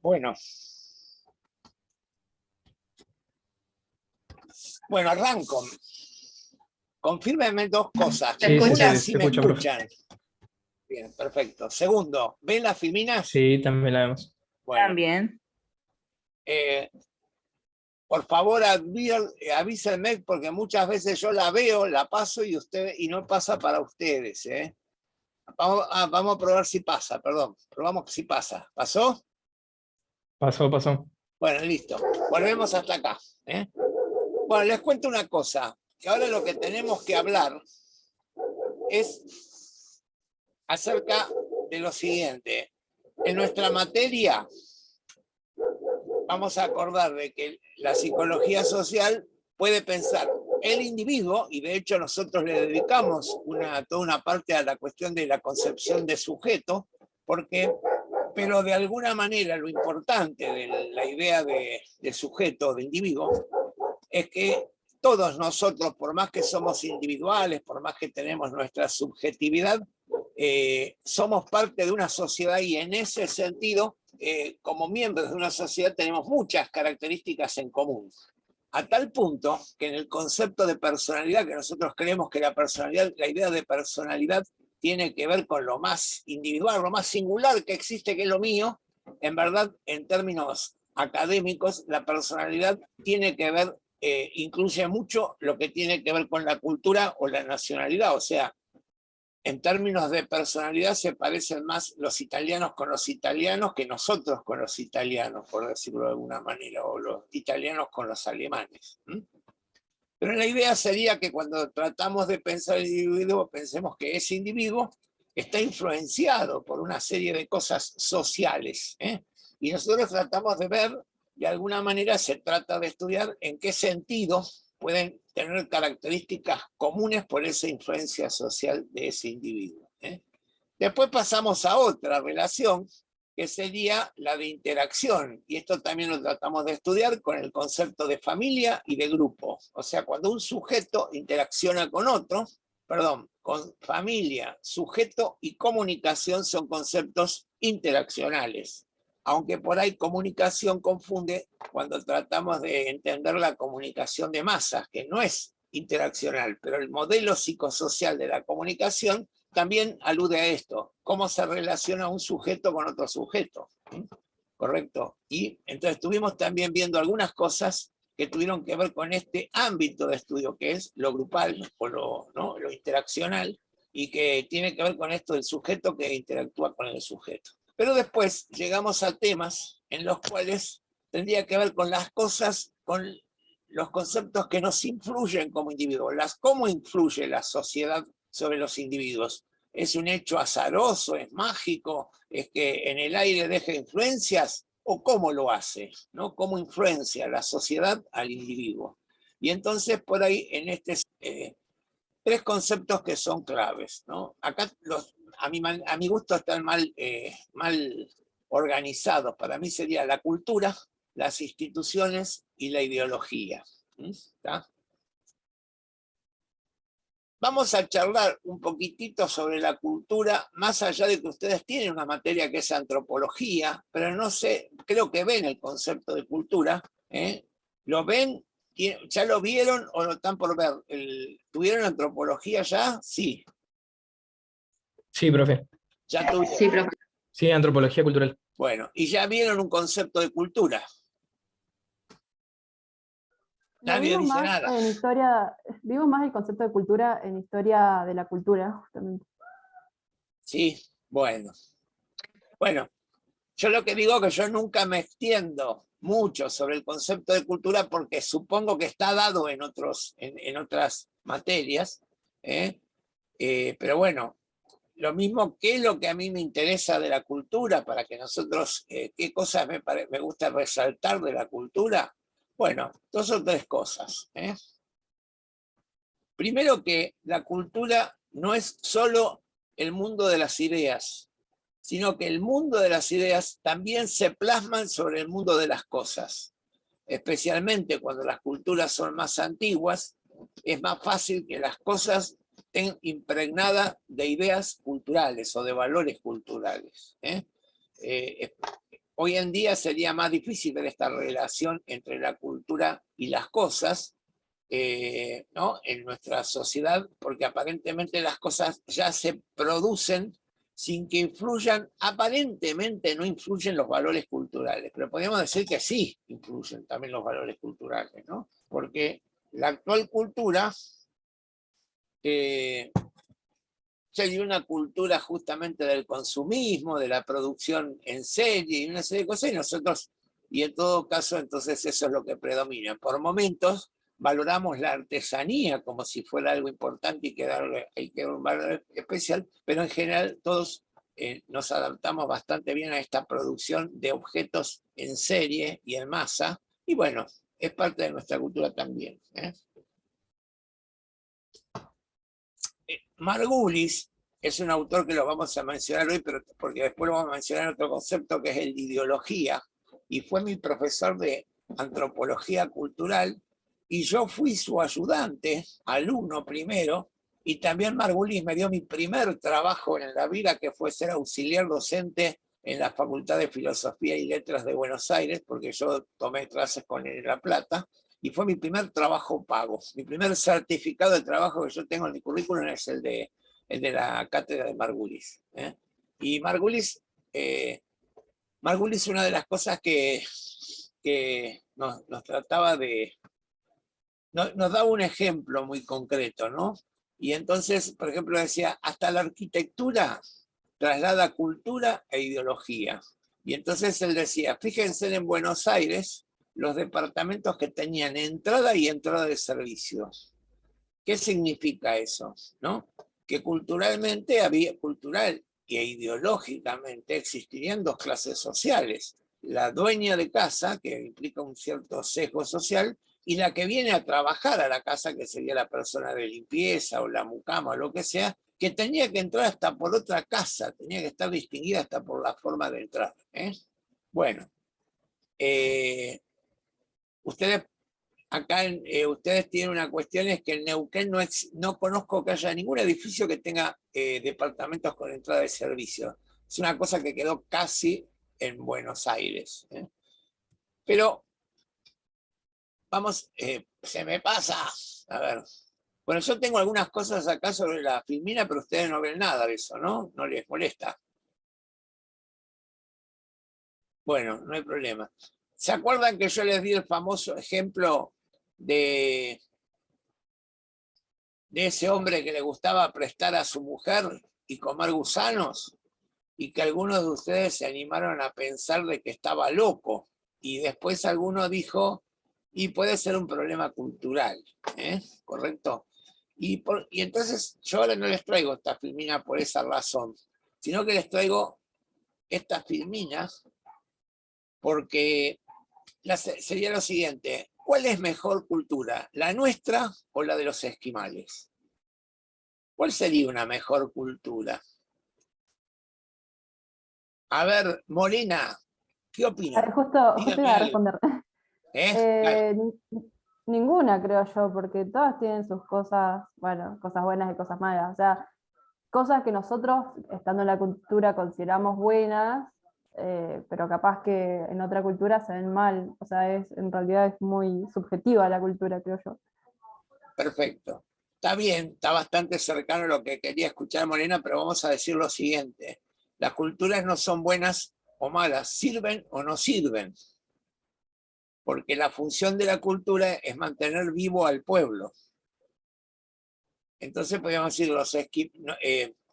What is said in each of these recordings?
Bueno. Bueno, arranco. Confírmenme dos cosas. Sí, Una, se si me escucha, profe. escuchan. Bien, perfecto. Segundo, ¿ven las filminas? Sí, también la vemos. Bueno, También. por favor, avísenme, porque muchas veces yo la veo, la paso y no pasa para ustedes. Vamos a probar si pasa, perdón. Probamos si pasa. ¿Pasó? Pasó. Bueno, listo. Volvemos hasta acá. Bueno, les cuento una cosa, que ahora lo que tenemos que hablar es acerca de lo siguiente. En nuestra materia vamos a acordar de que la psicología social puede pensar el individuo, y de hecho nosotros le dedicamos toda una parte a la cuestión de la concepción de sujeto, pero de alguna manera lo importante de la idea de sujeto, de individuo, es que todos nosotros, por más que somos individuales, por más que tenemos nuestra subjetividad, somos parte de una sociedad y en ese sentido, como miembros de una sociedad, tenemos muchas características en común. A tal punto que en el concepto de personalidad, que nosotros creemos que la personalidad, la idea de personalidad tiene que ver con lo más individual, lo más singular que existe, que es lo mío, en verdad, en términos académicos, la personalidad tiene que ver, incluye mucho lo que tiene que ver con la cultura o la nacionalidad, o sea, en términos de personalidad se parecen más los italianos con los italianos que nosotros con los italianos, por decirlo de alguna manera, o los italianos con los alemanes. Pero la idea sería que cuando tratamos de pensar el individuo, pensemos que ese individuo está influenciado por una serie de cosas sociales. Y nosotros tratamos de ver, de alguna manera se trata de estudiar en qué sentido pueden tener características comunes por esa influencia social de ese individuo. Después pasamos a otra relación, que sería la de interacción, y esto también lo tratamos de estudiar con el concepto de familia y de grupo. O sea, cuando un sujeto interacciona con otro, con familia, sujeto y comunicación son conceptos interaccionales. Aunque por ahí comunicación confunde cuando tratamos de entender la comunicación de masas, que no es interaccional, pero el modelo psicosocial de la comunicación también alude a esto, cómo se relaciona un sujeto con otro sujeto. ¿Correcto? Y entonces estuvimos también viendo algunas cosas que tuvieron que ver con este ámbito de estudio, que es lo grupal o lo interaccional, y que tiene que ver con esto del sujeto que interactúa con el sujeto. Pero después llegamos a temas en los cuales tendría que ver con las cosas, con los conceptos que nos influyen como individuos, cómo influye la sociedad sobre los individuos. ¿Es un hecho azaroso, es mágico, es que en el aire deja influencias? ¿O cómo lo hace? ¿No? ¿Cómo influencia la sociedad al individuo? Y entonces por ahí en tres conceptos que son claves, ¿no? Acá a mi gusto están mal organizados. Para mí sería la cultura, las instituciones y la ideología. ¿Está? Vamos a charlar un poquitito sobre la cultura, más allá de que ustedes tienen una materia que es antropología, pero no sé, creo que ven el concepto de cultura. ¿Lo ven? ¿Ya lo vieron o lo están por ver? ¿Tuvieron antropología ya? Sí. Sí, profe. Ya tuvieron. Sí, profe. Sí, antropología cultural. Bueno, y ya vieron un concepto de cultura. Nadie dice nada. En historia, vimos más el concepto de cultura en historia de la cultura, justamente. Sí, bueno. Bueno, yo lo que digo es que yo nunca me extiendo mucho sobre el concepto de cultura porque supongo que está dado en otras materias. Pero bueno, lo mismo que es lo que a mí me interesa de la cultura, para que nosotros, qué cosas me gusta resaltar de la cultura. Bueno, dos o tres cosas. Primero, que la cultura no es solo el mundo de las ideas, sino que el mundo de las ideas también se plasman sobre el mundo de las cosas. Especialmente cuando las culturas son más antiguas, es más fácil que las cosas estén impregnadas de ideas culturales o de valores culturales. hoy en día sería más difícil ver esta relación entre la cultura y las cosas, ¿no? En nuestra sociedad, porque aparentemente las cosas ya se producen sin que influyan, aparentemente no influyen los valores culturales, pero podríamos decir que sí influyen también los valores culturales, ¿no? Porque la actual cultura sería una cultura justamente del consumismo, de la producción en serie y una serie de cosas, y nosotros, y en todo caso, entonces eso es lo que predomina. Por momentos valoramos la artesanía como si fuera algo importante y hay que dar un valor especial, pero en general todos nos adaptamos bastante bien a esta producción de objetos en serie y en masa, y bueno, es parte de nuestra cultura también. Margulis es un autor que lo vamos a mencionar hoy, pero porque después lo vamos a mencionar otro concepto que es el de ideología, y fue mi profesor de antropología cultural, y yo fui su ayudante, alumno primero, y también Margulis me dio mi primer trabajo en la vida, que fue ser auxiliar docente en la Facultad de Filosofía y Letras de Buenos Aires, porque yo tomé clases con él en La Plata, y fue mi primer trabajo pago. Mi primer certificado de trabajo que yo tengo en mi currículum es el de la cátedra de Margulis. Y Margulis, una de las cosas que nos trataba de... nos daba un ejemplo muy concreto, ¿no? Y entonces, por ejemplo, decía, hasta la arquitectura traslada cultura e ideología. Y entonces él decía, fíjense en Buenos Aires, los departamentos que tenían entrada y entrada de servicios. ¿Qué significa eso? ¿No? Que culturalmente cultural e ideológicamente existirían dos clases sociales. La dueña de casa, que implica un cierto sesgo social, y la que viene a trabajar a la casa, que sería la persona de limpieza o la mucama o lo que sea, que tenía que entrar hasta por otra casa, tenía que estar distinguida hasta por la forma de entrar. Bueno, ustedes acá ustedes tienen una cuestión, es que en Neuquén no conozco que haya ningún edificio que tenga departamentos con entrada de servicio. Es una cosa que quedó casi en Buenos Aires. Pero vamos, se me pasa, a ver. Bueno, yo tengo algunas cosas acá sobre la filmina, pero ustedes no ven nada de eso, ¿no? No les molesta. Bueno, no hay problema. ¿Se acuerdan que yo les di el famoso ejemplo de ese hombre que le gustaba prestar a su mujer y comer gusanos? Y que algunos de ustedes se animaron a pensar de que estaba loco. Y después alguno dijo, y puede ser un problema cultural, ¿correcto? Y entonces yo ahora no les traigo esta filmina por esa razón, sino que les traigo estas filminas porque sería lo siguiente: ¿cuál es mejor cultura, la nuestra o la de los esquimales? ¿Cuál sería una mejor cultura? A ver, Molina, ¿qué opina? Justo Dígame iba a algo. responder. Dale. Ninguna, creo yo, porque todas tienen sus cosas, bueno, cosas buenas y cosas malas. O sea, cosas que nosotros, estando en la cultura, consideramos buenas, pero capaz que en otra cultura se ven mal. O sea, en realidad es muy subjetiva la cultura, creo yo. Perfecto. Está bien, está bastante cercano a lo que quería escuchar Morena, pero vamos a decir lo siguiente. Las culturas no son buenas o malas, sirven o no sirven. Porque la función de la cultura es mantener vivo al pueblo. Entonces podríamos decir,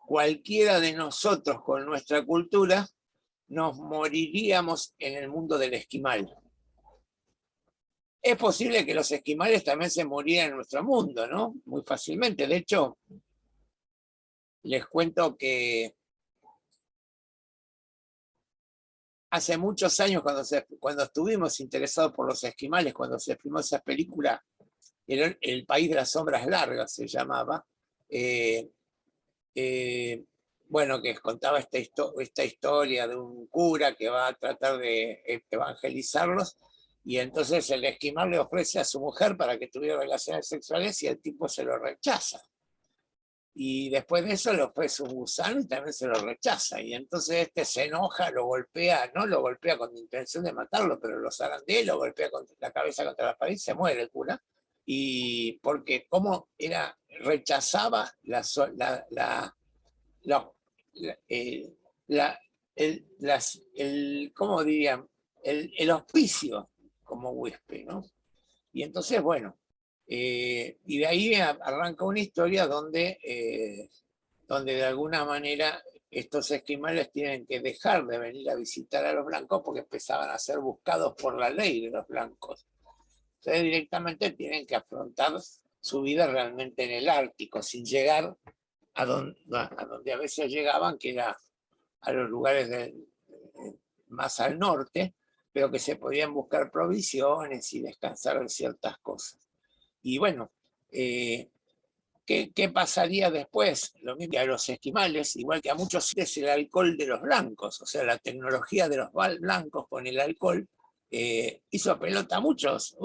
cualquiera de nosotros con nuestra cultura nos moriríamos en el mundo del esquimal. Es posible que los esquimales también se murieran en nuestro mundo, ¿no? Muy fácilmente. De hecho, les cuento que hace muchos años, cuando estuvimos interesados por los esquimales, cuando se filmó esa película, El país de las sombras largas se llamaba, bueno, que contaba esta historia de un cura que va a tratar de evangelizarlos, y entonces el esquimal le ofrece a su mujer para que tuviera relaciones sexuales y el tipo se lo rechaza. Y después de eso lo es un gusano y también se lo rechaza. Y entonces este se enoja, lo golpea, no lo golpea con intención de matarlo, pero lo zarandea, lo golpea con la cabeza contra la pared y se muere el cura. Y porque como era, rechazaba la- la- ¿cómo dirían? El auspicio como huésped, ¿no? Y entonces, bueno, y de ahí arranca una historia donde de alguna manera estos esquimales tienen que dejar de venir a visitar a los blancos porque empezaban a ser buscados por la ley de los blancos. Entonces directamente tienen que afrontar su vida realmente en el Ártico, sin llegar a donde a veces llegaban, que era a los lugares más al norte, pero que se podían buscar provisiones y descansar en ciertas cosas. Y bueno, ¿qué pasaría después? Lo mismo que a los esquimales, igual que a muchos, es el alcohol de los blancos, o sea, la tecnología de los blancos con el alcohol hizo pelota a muchos.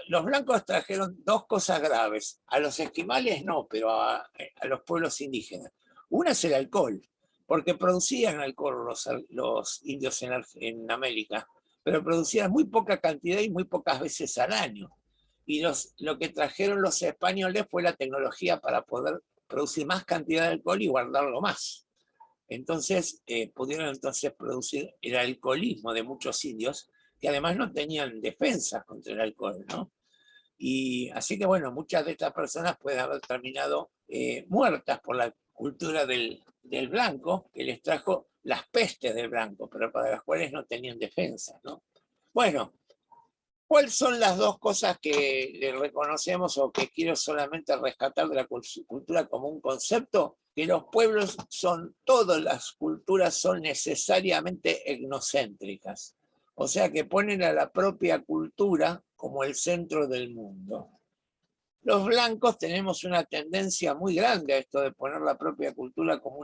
Los blancos trajeron dos cosas graves, a los esquimales no, pero a los pueblos indígenas. Una es el alcohol, porque producían alcohol los indios en América, pero producían muy poca cantidad y muy pocas veces al año. Y lo que trajeron los españoles fue la tecnología para poder producir más cantidad de alcohol y guardarlo más. Entonces pudieron entonces producir el alcoholismo de muchos indios, que además no tenían defensas contra el alcohol, ¿no? Y así que bueno, muchas de estas personas pueden haber terminado muertas por la cultura del blanco, que les trajo las pestes del blanco, pero para las cuales no tenían defensas, ¿no? Bueno, ¿cuáles son las dos cosas que le reconocemos o que quiero solamente rescatar de la cultura como un concepto? Que los pueblos son, todas las culturas son necesariamente etnocéntricas. O sea que ponen a la propia cultura como el centro del mundo. Los blancos tenemos una tendencia muy grande a esto de poner la propia cultura como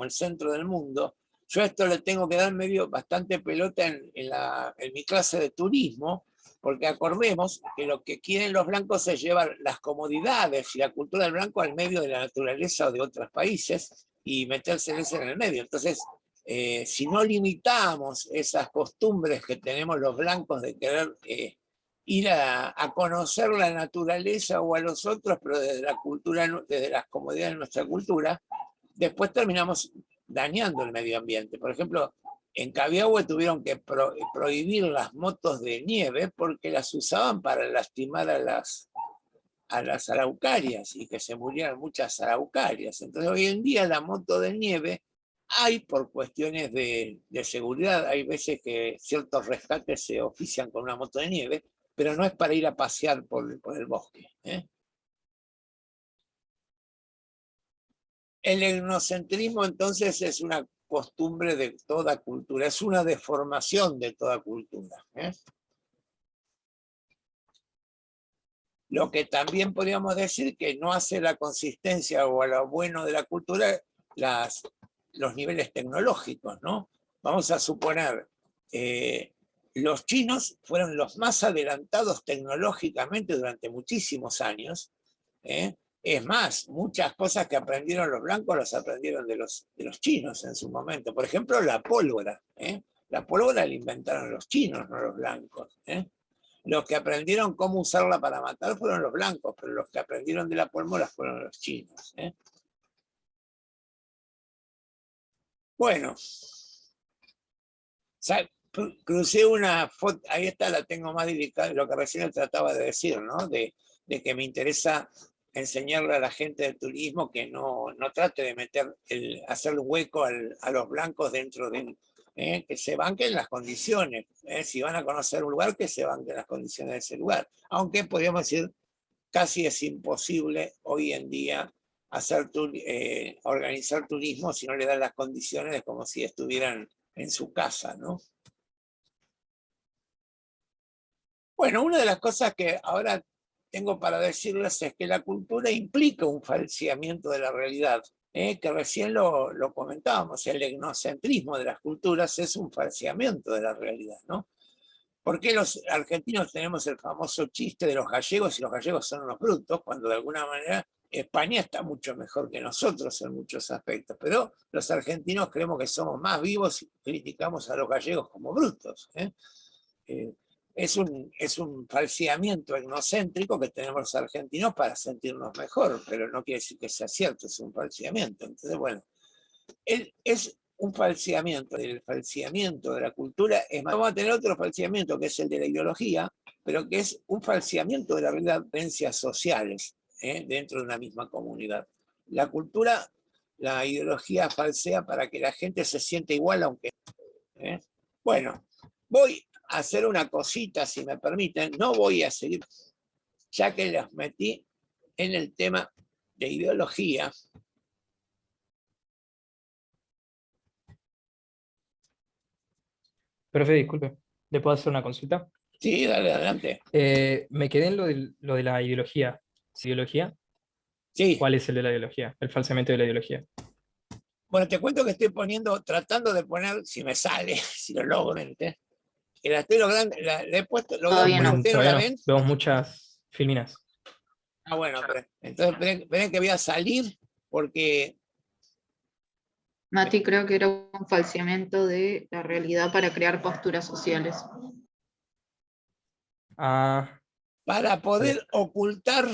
el centro del mundo. Yo a esto le tengo que dar bastante pelota en mi clase de turismo, porque acordemos que lo que quieren los blancos es llevar las comodidades y la cultura del blanco al medio de la naturaleza o de otros países y metérseles en el medio. Entonces, si no limitamos esas costumbres que tenemos los blancos de querer ir a conocer la naturaleza o a los otros, pero desde la cultura, desde las comodidades de nuestra cultura, después terminamos dañando el medio ambiente. Por ejemplo, en Cabiahue tuvieron que prohibir las motos de nieve porque las usaban para lastimar a las araucarias y que se murieran muchas araucarias. Entonces hoy en día la moto de nieve hay por cuestiones de seguridad, hay veces que ciertos rescates se ofician con una moto de nieve, pero no es para ir a pasear por el bosque. El etnocentrismo entonces es una costumbre de toda cultura, es una deformación de toda cultura. Lo que también podríamos decir que no hace la consistencia o a lo bueno de la cultura los niveles tecnológicos, ¿no? Vamos a suponer, los chinos fueron los más adelantados tecnológicamente durante muchísimos años. Es más, muchas cosas que aprendieron los blancos las aprendieron de los chinos en su momento. Por ejemplo, la pólvora. La pólvora la inventaron los chinos, no los blancos. Los que aprendieron cómo usarla para matar fueron los blancos, pero los que aprendieron de la pólvora fueron los chinos. Bueno, crucé una foto, ahí está, la tengo más dedicada, lo que recién trataba de decir, ¿no? De que me interesa enseñarle a la gente del turismo que no trate de hacer hueco a los blancos dentro de que se banquen las condiciones. Si van a conocer un lugar, que se banquen las condiciones de ese lugar. Aunque podríamos decir, casi es imposible hoy en día organizar turismo si no le dan las condiciones de como si estuvieran en su casa, ¿no? Bueno, una de las cosas que ahora tengo para decirles es que la cultura implica un falseamiento de la realidad, que recién lo comentábamos, el etnocentrismo de las culturas es un falseamiento de la realidad, ¿no? ¿Por qué los argentinos tenemos el famoso chiste de los gallegos y los gallegos son unos brutos, cuando de alguna manera España está mucho mejor que nosotros en muchos aspectos, pero los argentinos creemos que somos más vivos y criticamos a los gallegos como brutos. Es un falseamiento etnocéntrico que tenemos los argentinos para sentirnos mejor, pero no quiere decir que sea cierto, es un falseamiento. Entonces, bueno, es un falseamiento. El falseamiento de la cultura es más. Vamos a tener otro falseamiento que es el de la ideología, pero que es un falseamiento de las diferencias sociales dentro de una misma comunidad. La cultura, la ideología falsea para que la gente se sienta igual, aunque... Bueno, voy a hacer una cosita, si me permiten. No voy a seguir, ya que las metí en el tema de ideología. Profe, disculpe, ¿le puedo hacer una consulta? Sí, dale, adelante. Me quedé en lo de la ideología. ¿Ideología? Sí. ¿Cuál es el de la ideología? El falsamiento de la ideología. Bueno, te cuento que estoy tratando de poner, si me sale, si lo logro, que la estoy logrando, le he puesto, Todavía no. ¿ustedes no la ven? Vemos muchas filminas. Ah, bueno, entonces esperen que voy a salir, porque... Mati, creo que era un falseamiento de la realidad para crear posturas sociales. Ah, Para poder ocultar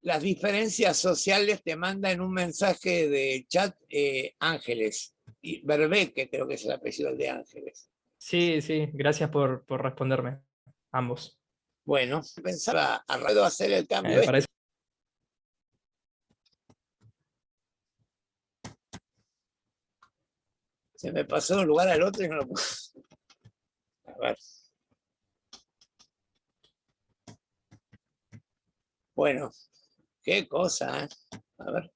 las diferencias sociales, te manda en un mensaje de chat Ángeles, y Berbe, que creo que es el apellido de Ángeles. sí, gracias por responderme, ambos. Bueno, pensaba a rato hacer el cambio. Para eso. Se me pasó de un lugar al otro y no lo pude. A ver. Bueno, qué cosa, ¿eh? A ver.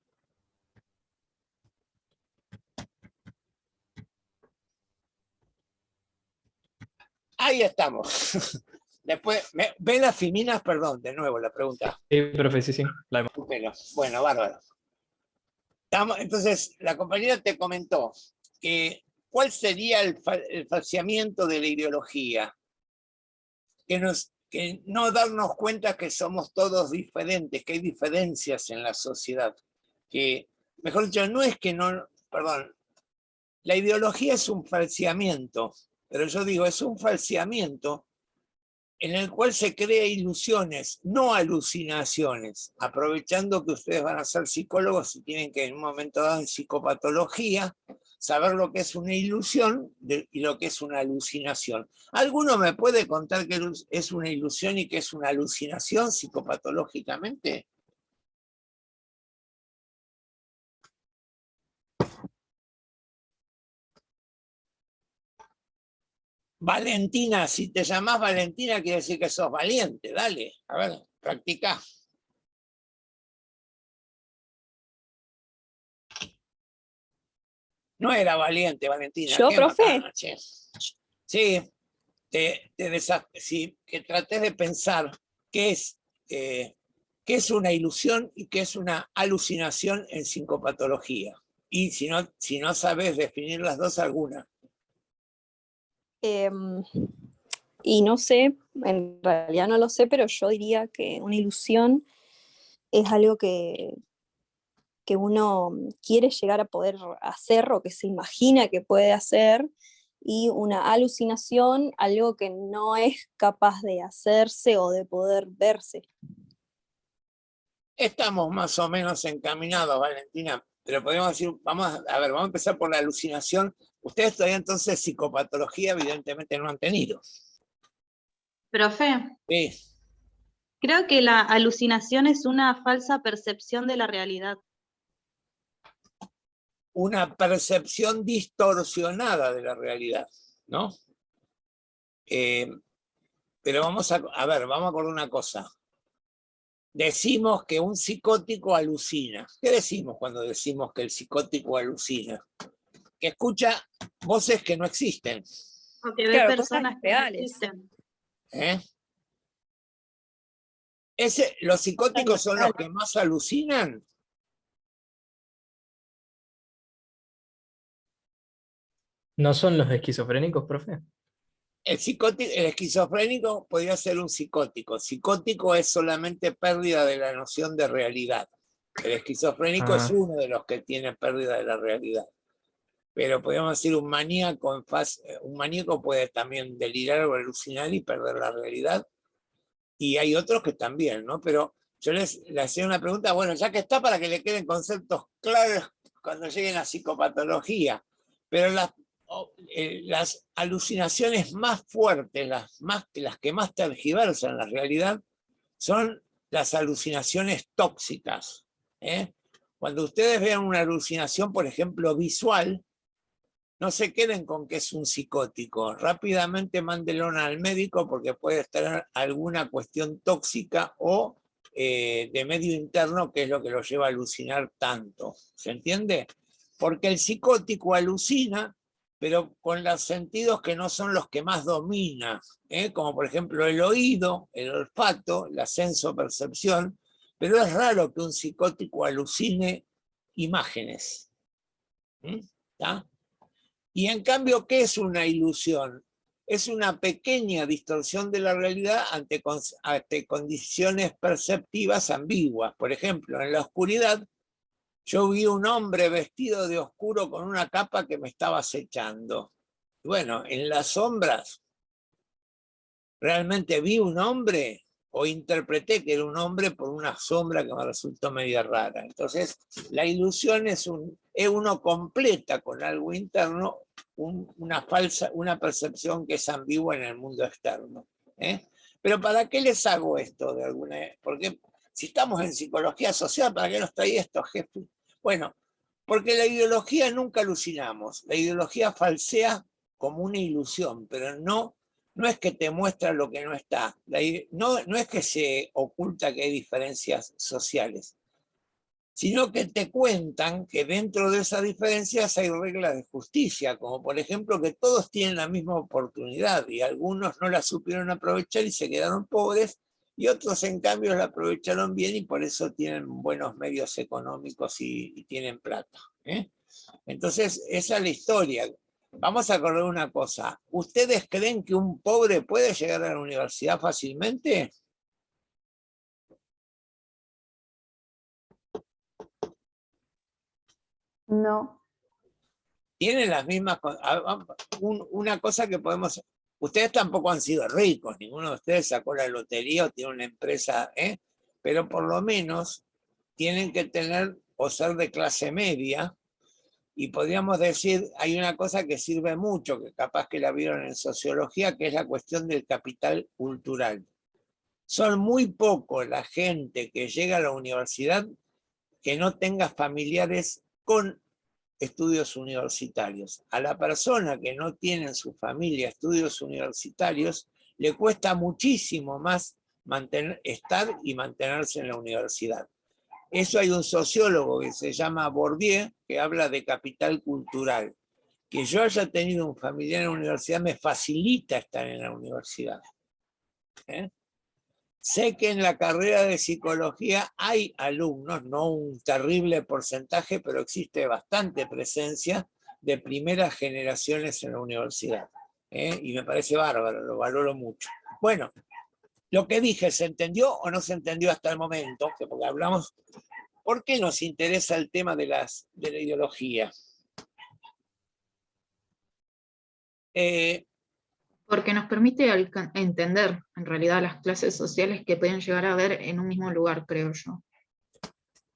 Ahí estamos. Después, ¿ven las fiminas? Perdón, de nuevo la pregunta. Sí, profe, sí. Bueno, bárbaro. Entonces, la compañera te comentó que ¿cuál sería el falseamiento de la ideología? Que no darnos cuenta que somos todos diferentes, que hay diferencias en la sociedad. Que, mejor dicho, no es que no, perdón, la ideología es un falseamiento, pero yo digo, es un falseamiento en el cual se crea ilusiones, no alucinaciones, aprovechando que ustedes van a ser psicólogos y tienen que en un momento dado en psicopatología saber lo que es una ilusión y lo que es una alucinación. ¿Alguno me puede contar qué es una ilusión y qué es una alucinación psicopatológicamente? Valentina, si te llamás Valentina quiere decir que sos valiente, dale, a ver, practica. No era valiente, Valentina. ¿Yo, profe? Sí, que trates de pensar qué es una ilusión y qué es una alucinación en psicopatología. Y si no sabes definir las dos, alguna. Y no sé, en realidad no lo sé, pero yo diría que una ilusión es algo que uno quiere llegar a poder hacer o que se imagina que puede hacer, y una alucinación, algo que no es capaz de hacerse o de poder verse. Estamos más o menos encaminados, Valentina, pero podemos decir, vamos a empezar por la alucinación. Ustedes todavía entonces psicopatología evidentemente no han tenido. Profe, Sí. creo que la alucinación es una falsa percepción de la realidad. Una percepción distorsionada de la realidad, ¿no? Pero vamos a acordar una cosa. Decimos que un psicótico alucina. ¿Qué decimos cuando decimos que el psicótico alucina? Que escucha voces que no existen. O que ve Claro, personas cosas que no reales. existen. ¿Los psicóticos son los que más alucinan? ¿No son los esquizofrénicos, profe? El esquizofrénico podría ser un psicótico. Psicótico es solamente pérdida de la noción de realidad. El esquizofrénico es Ah. uno de los que tiene pérdida de la realidad. Pero podemos decir un maníaco puede también delirar o alucinar y perder la realidad. Y hay otros que también, ¿no? Pero yo le hacía una pregunta, bueno, ya que está, para que le queden conceptos claros cuando lleguen a psicopatología. Pero las alucinaciones más fuertes, las que más tergiversan la realidad, son las alucinaciones tóxicas. Cuando ustedes vean una alucinación, por ejemplo, visual, no se queden con que es un psicótico. Rápidamente mándenlo al médico porque puede estar alguna cuestión tóxica o de medio interno, que es lo que lo lleva a alucinar tanto. ¿Se entiende? Porque el psicótico alucina, pero con los sentidos que no son los que más domina, como por ejemplo el oído, el olfato, la sensopercepción, pero es raro que un psicótico alucine imágenes. ¿Está? Y en cambio, ¿qué es una ilusión? Es una pequeña distorsión de la realidad ante condiciones perceptivas ambiguas. Por ejemplo, en la oscuridad, yo vi un hombre vestido de oscuro con una capa que me estaba acechando. Bueno, en las sombras, ¿realmente vi un hombre? O interpreté que era un hombre por una sombra que me resultó media rara. Entonces, la ilusión es uno completa con algo interno una percepción que es ambigua en el mundo externo. Pero ¿para qué les hago esto de alguna? Porque si estamos en psicología social, ¿para qué nos trae esto, jefe? Bueno, porque la ideología nunca alucinamos. La ideología falsea como una ilusión, pero no es que te muestra lo que no está. No es que se oculta que hay diferencias sociales, sino que te cuentan que dentro de esas diferencias hay reglas de justicia, como por ejemplo que todos tienen la misma oportunidad y algunos no la supieron aprovechar y se quedaron pobres, y otros en cambio la aprovecharon bien y por eso tienen buenos medios económicos y tienen plata. Entonces, esa es la historia. Vamos a acordar una cosa. ¿Ustedes creen que un pobre puede llegar a la universidad fácilmente? No. Tienen las mismas... Una cosa que podemos... Ustedes tampoco han sido ricos, ninguno de ustedes sacó la lotería o tiene una empresa, pero por lo menos tienen que tener o ser de clase media. Y podríamos decir, hay una cosa que sirve mucho, que capaz que la vieron en sociología, que es la cuestión del capital cultural. Son muy pocos la gente que llega a la universidad que no tenga familiares con estudios universitarios. A la persona que no tiene en su familia estudios universitarios, le cuesta muchísimo más estar y mantenerse en la universidad. Eso hay un sociólogo que se llama Bourdieu, que habla de capital cultural. Que yo haya tenido un familiar en la universidad me facilita estar en la universidad. Sé que en la carrera de psicología hay alumnos, no un terrible porcentaje, pero existe bastante presencia de primeras generaciones en la universidad. Y me parece bárbaro, lo valoro mucho. Bueno, lo que dije, ¿se entendió o no se entendió hasta el momento? Porque hablamos... ¿Por qué nos interesa el tema de la ideología? Porque nos permite entender en realidad las clases sociales que pueden llegar a haber en un mismo lugar, creo yo.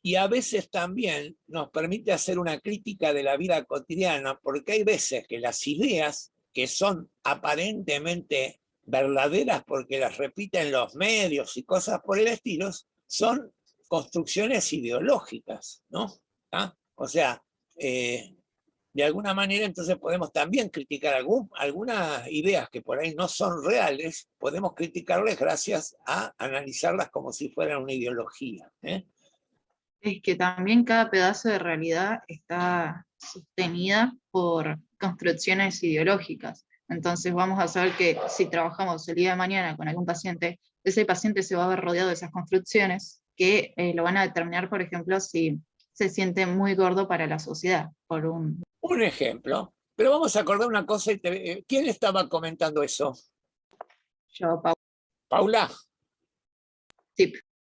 Y a veces también nos permite hacer una crítica de la vida cotidiana, porque hay veces que las ideas que son aparentemente verdaderas porque las repiten los medios y cosas por el estilo, son construcciones ideológicas, ¿no? ¿Ah? O sea, de alguna manera entonces podemos también criticar algunas ideas que por ahí no son reales, podemos criticarles gracias a analizarlas como si fueran una ideología. Es que también cada pedazo de realidad está sostenida por construcciones ideológicas. Entonces vamos a saber que si trabajamos el día de mañana con algún paciente, ese paciente se va a ver rodeado de esas construcciones que lo van a determinar, por ejemplo, si se siente muy gordo para la sociedad. Un ejemplo. Pero vamos a acordar una cosa. ¿Quién estaba comentando eso? Yo, Paula. Sí.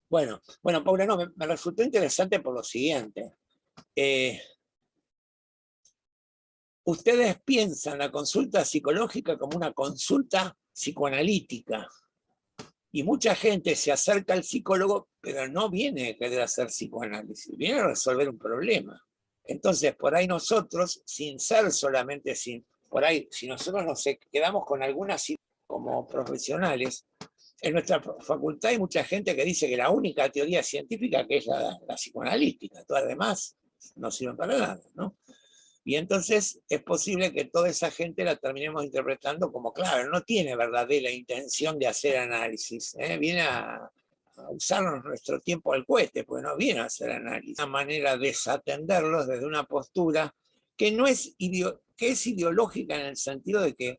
Bueno, Paula, no, me resultó interesante por lo siguiente. Ustedes piensan la consulta psicológica como una consulta psicoanalítica. Y mucha gente se acerca al psicólogo, pero no viene a querer hacer psicoanálisis, viene a resolver un problema. Entonces, por ahí nosotros, sin ser solamente, por ahí, si nosotros nos quedamos con algunas como profesionales, en nuestra facultad hay mucha gente que dice que la única teoría científica que es la psicoanalítica, todas las demás no sirven para nada, ¿no? Y entonces es posible que toda esa gente la terminemos interpretando como, claro, no tiene verdadera intención de hacer análisis, viene a usar nuestro tiempo al cohete, pues no viene a hacer análisis. Una manera de desatenderlos desde una postura que no es, que es ideológica en el sentido de que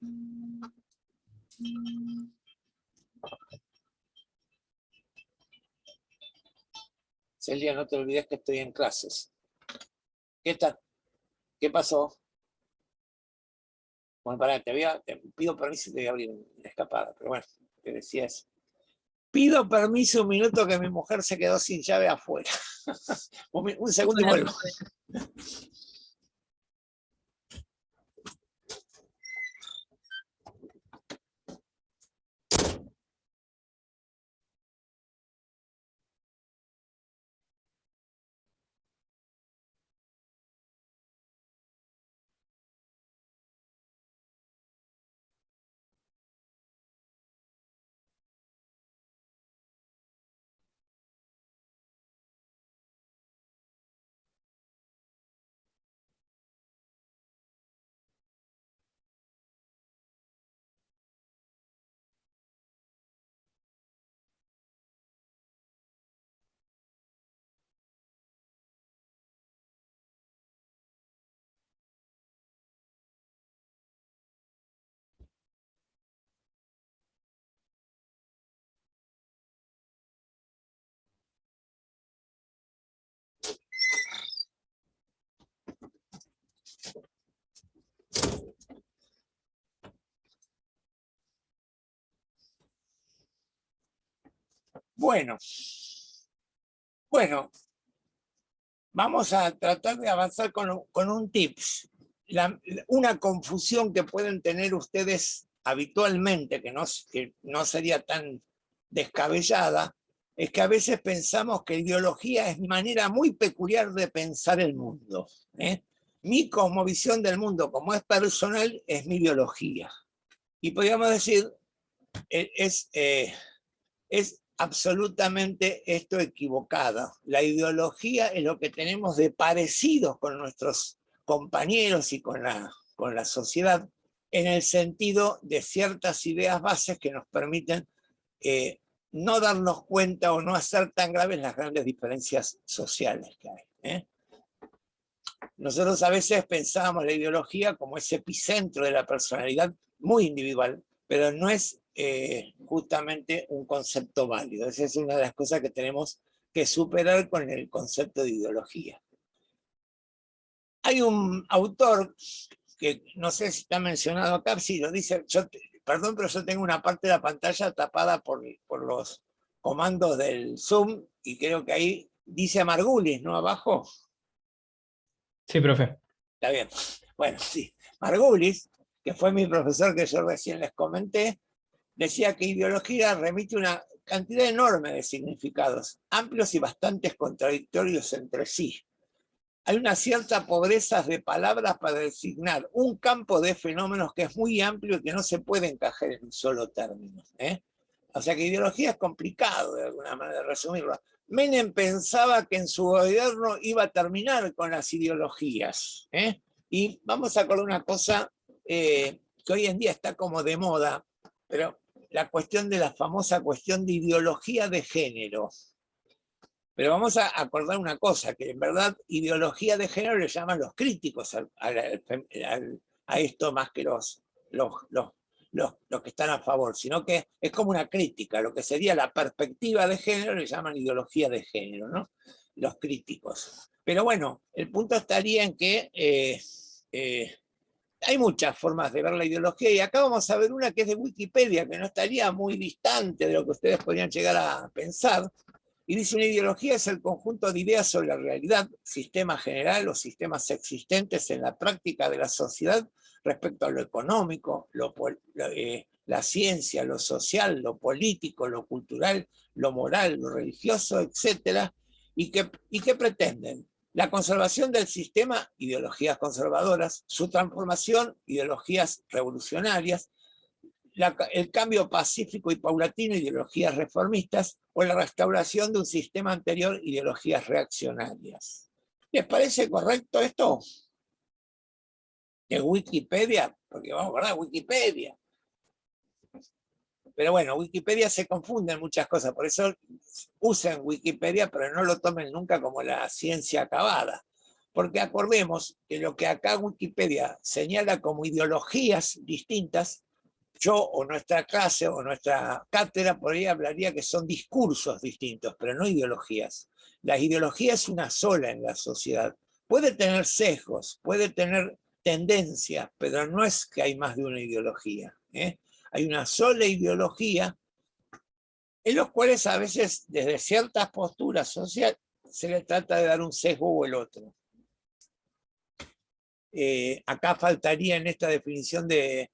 Celia, no te olvides que estoy en clases. ¿Qué tal? ¿Qué pasó? Bueno, pará, te pido permiso y te voy a abrir una escapada, pero bueno, te decía eso. Pido permiso un minuto que mi mujer se quedó sin llave afuera. Un segundo y vuelvo. Bueno, vamos a tratar de avanzar con un tips. Una confusión que pueden tener ustedes habitualmente, que no sería tan descabellada, es que a veces pensamos que ideología es mi manera muy peculiar de pensar el mundo. Mi cosmovisión del mundo, como es personal, es mi ideología. Y podríamos decir, es absolutamente esto equivocado. La ideología es lo que tenemos de parecidos con nuestros compañeros y con la sociedad, en el sentido de ciertas ideas bases que nos permiten no darnos cuenta o no hacer tan graves las grandes diferencias sociales que hay. Nosotros a veces pensábamos la ideología como ese epicentro de la personalidad muy individual, pero no es justamente un concepto válido. Esa es una de las cosas que tenemos que superar con el concepto de ideología. Hay un autor que no sé si está mencionado acá, sí lo dice, perdón, pero yo tengo una parte de la pantalla tapada por los comandos del Zoom y creo que ahí dice Margulis, ¿no? Abajo. Sí, profe. Está bien. Bueno, sí. Margulis, que fue mi profesor que yo recién les comenté, decía que ideología remite una cantidad enorme de significados, amplios y bastante contradictorios entre sí. Hay una cierta pobreza de palabras para designar un campo de fenómenos que es muy amplio y que no se puede encajar en un solo término. O sea que ideología es complicado de alguna manera resumirlo. Menem pensaba que en su gobierno iba a terminar con las ideologías. Y vamos a acordar una cosa que hoy en día está como de moda, pero la cuestión de la famosa cuestión de ideología de género. Pero vamos a acordar una cosa, que en verdad ideología de género le llaman los críticos a esto más que los que están a favor, sino que es como una crítica, lo que sería la perspectiva de género le llaman ideología de género, ¿no? Los críticos. Pero bueno, el punto estaría en que hay muchas formas de ver la ideología y acá vamos a ver una que es de Wikipedia, que no estaría muy distante de lo que ustedes podrían llegar a pensar, Y dice, una ideología es el conjunto de ideas sobre la realidad, sistema general o sistemas existentes en la práctica de la sociedad respecto a lo económico, la ciencia, lo social, lo político, lo cultural, lo moral, lo religioso, etc. ¿Y qué pretenden? La conservación del sistema, ideologías conservadoras, su transformación, ideologías revolucionarias, el cambio pacífico y paulatino, ideologías reformistas, o la restauración de un sistema anterior, ideologías reaccionarias. ¿Les parece correcto esto? De Wikipedia, porque vamos a hablar de Wikipedia. Pero bueno, Wikipedia se confunde en muchas cosas, por eso usen Wikipedia, pero no lo tomen nunca como la ciencia acabada. Porque acordemos que lo que acá Wikipedia señala como ideologías distintas, yo o nuestra clase o nuestra cátedra por ahí hablaría que son discursos distintos, pero no ideologías. La ideología es una sola en la sociedad. Puede tener sesgos, puede tener tendencias, pero no es que hay más de una ideología. Hay una sola ideología en los cuales a veces desde ciertas posturas sociales se le trata de dar un sesgo o el otro. Acá faltaría en esta definición de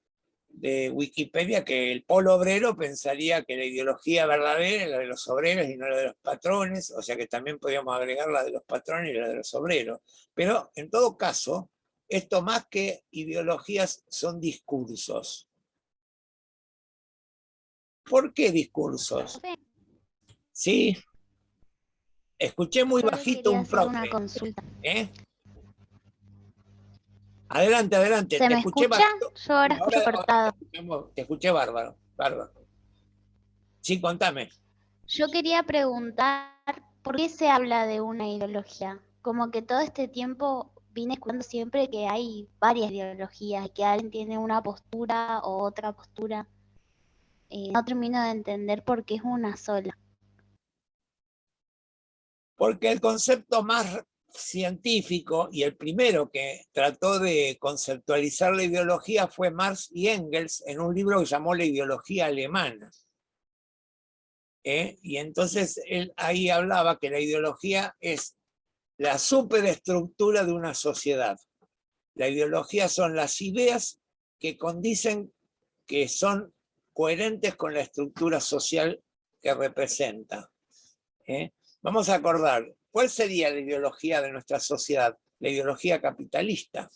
Wikipedia que el polo obrero pensaría que la ideología verdadera es la de los obreros y no la de los patrones, o sea que también podríamos agregar la de los patrones y la de los obreros. Pero en todo caso, esto más que ideologías son discursos. ¿Por qué discursos? Sí. Escuché muy bajito un profe. Una consulta. Adelante, adelante. ¿Se me escuché escucha? bajito. Yo ahora escucho cortado. Te escuché bárbaro, bárbaro. Sí, contame. Yo quería preguntar, ¿por qué se habla de una ideología? Como que todo este tiempo vine escuchando siempre que hay varias ideologías, que alguien tiene una postura o otra postura. No termino de entender por qué es una sola. Porque el concepto más científico y el primero que trató de conceptualizar la ideología fue Marx y Engels en un libro que llamó La ideología alemana. Y entonces él ahí hablaba que la ideología es la superestructura de una sociedad. La ideología son las ideas que condicen, que son coherentes con la estructura social que representa. Vamos a acordar, ¿cuál sería la ideología de nuestra sociedad? La ideología capitalista.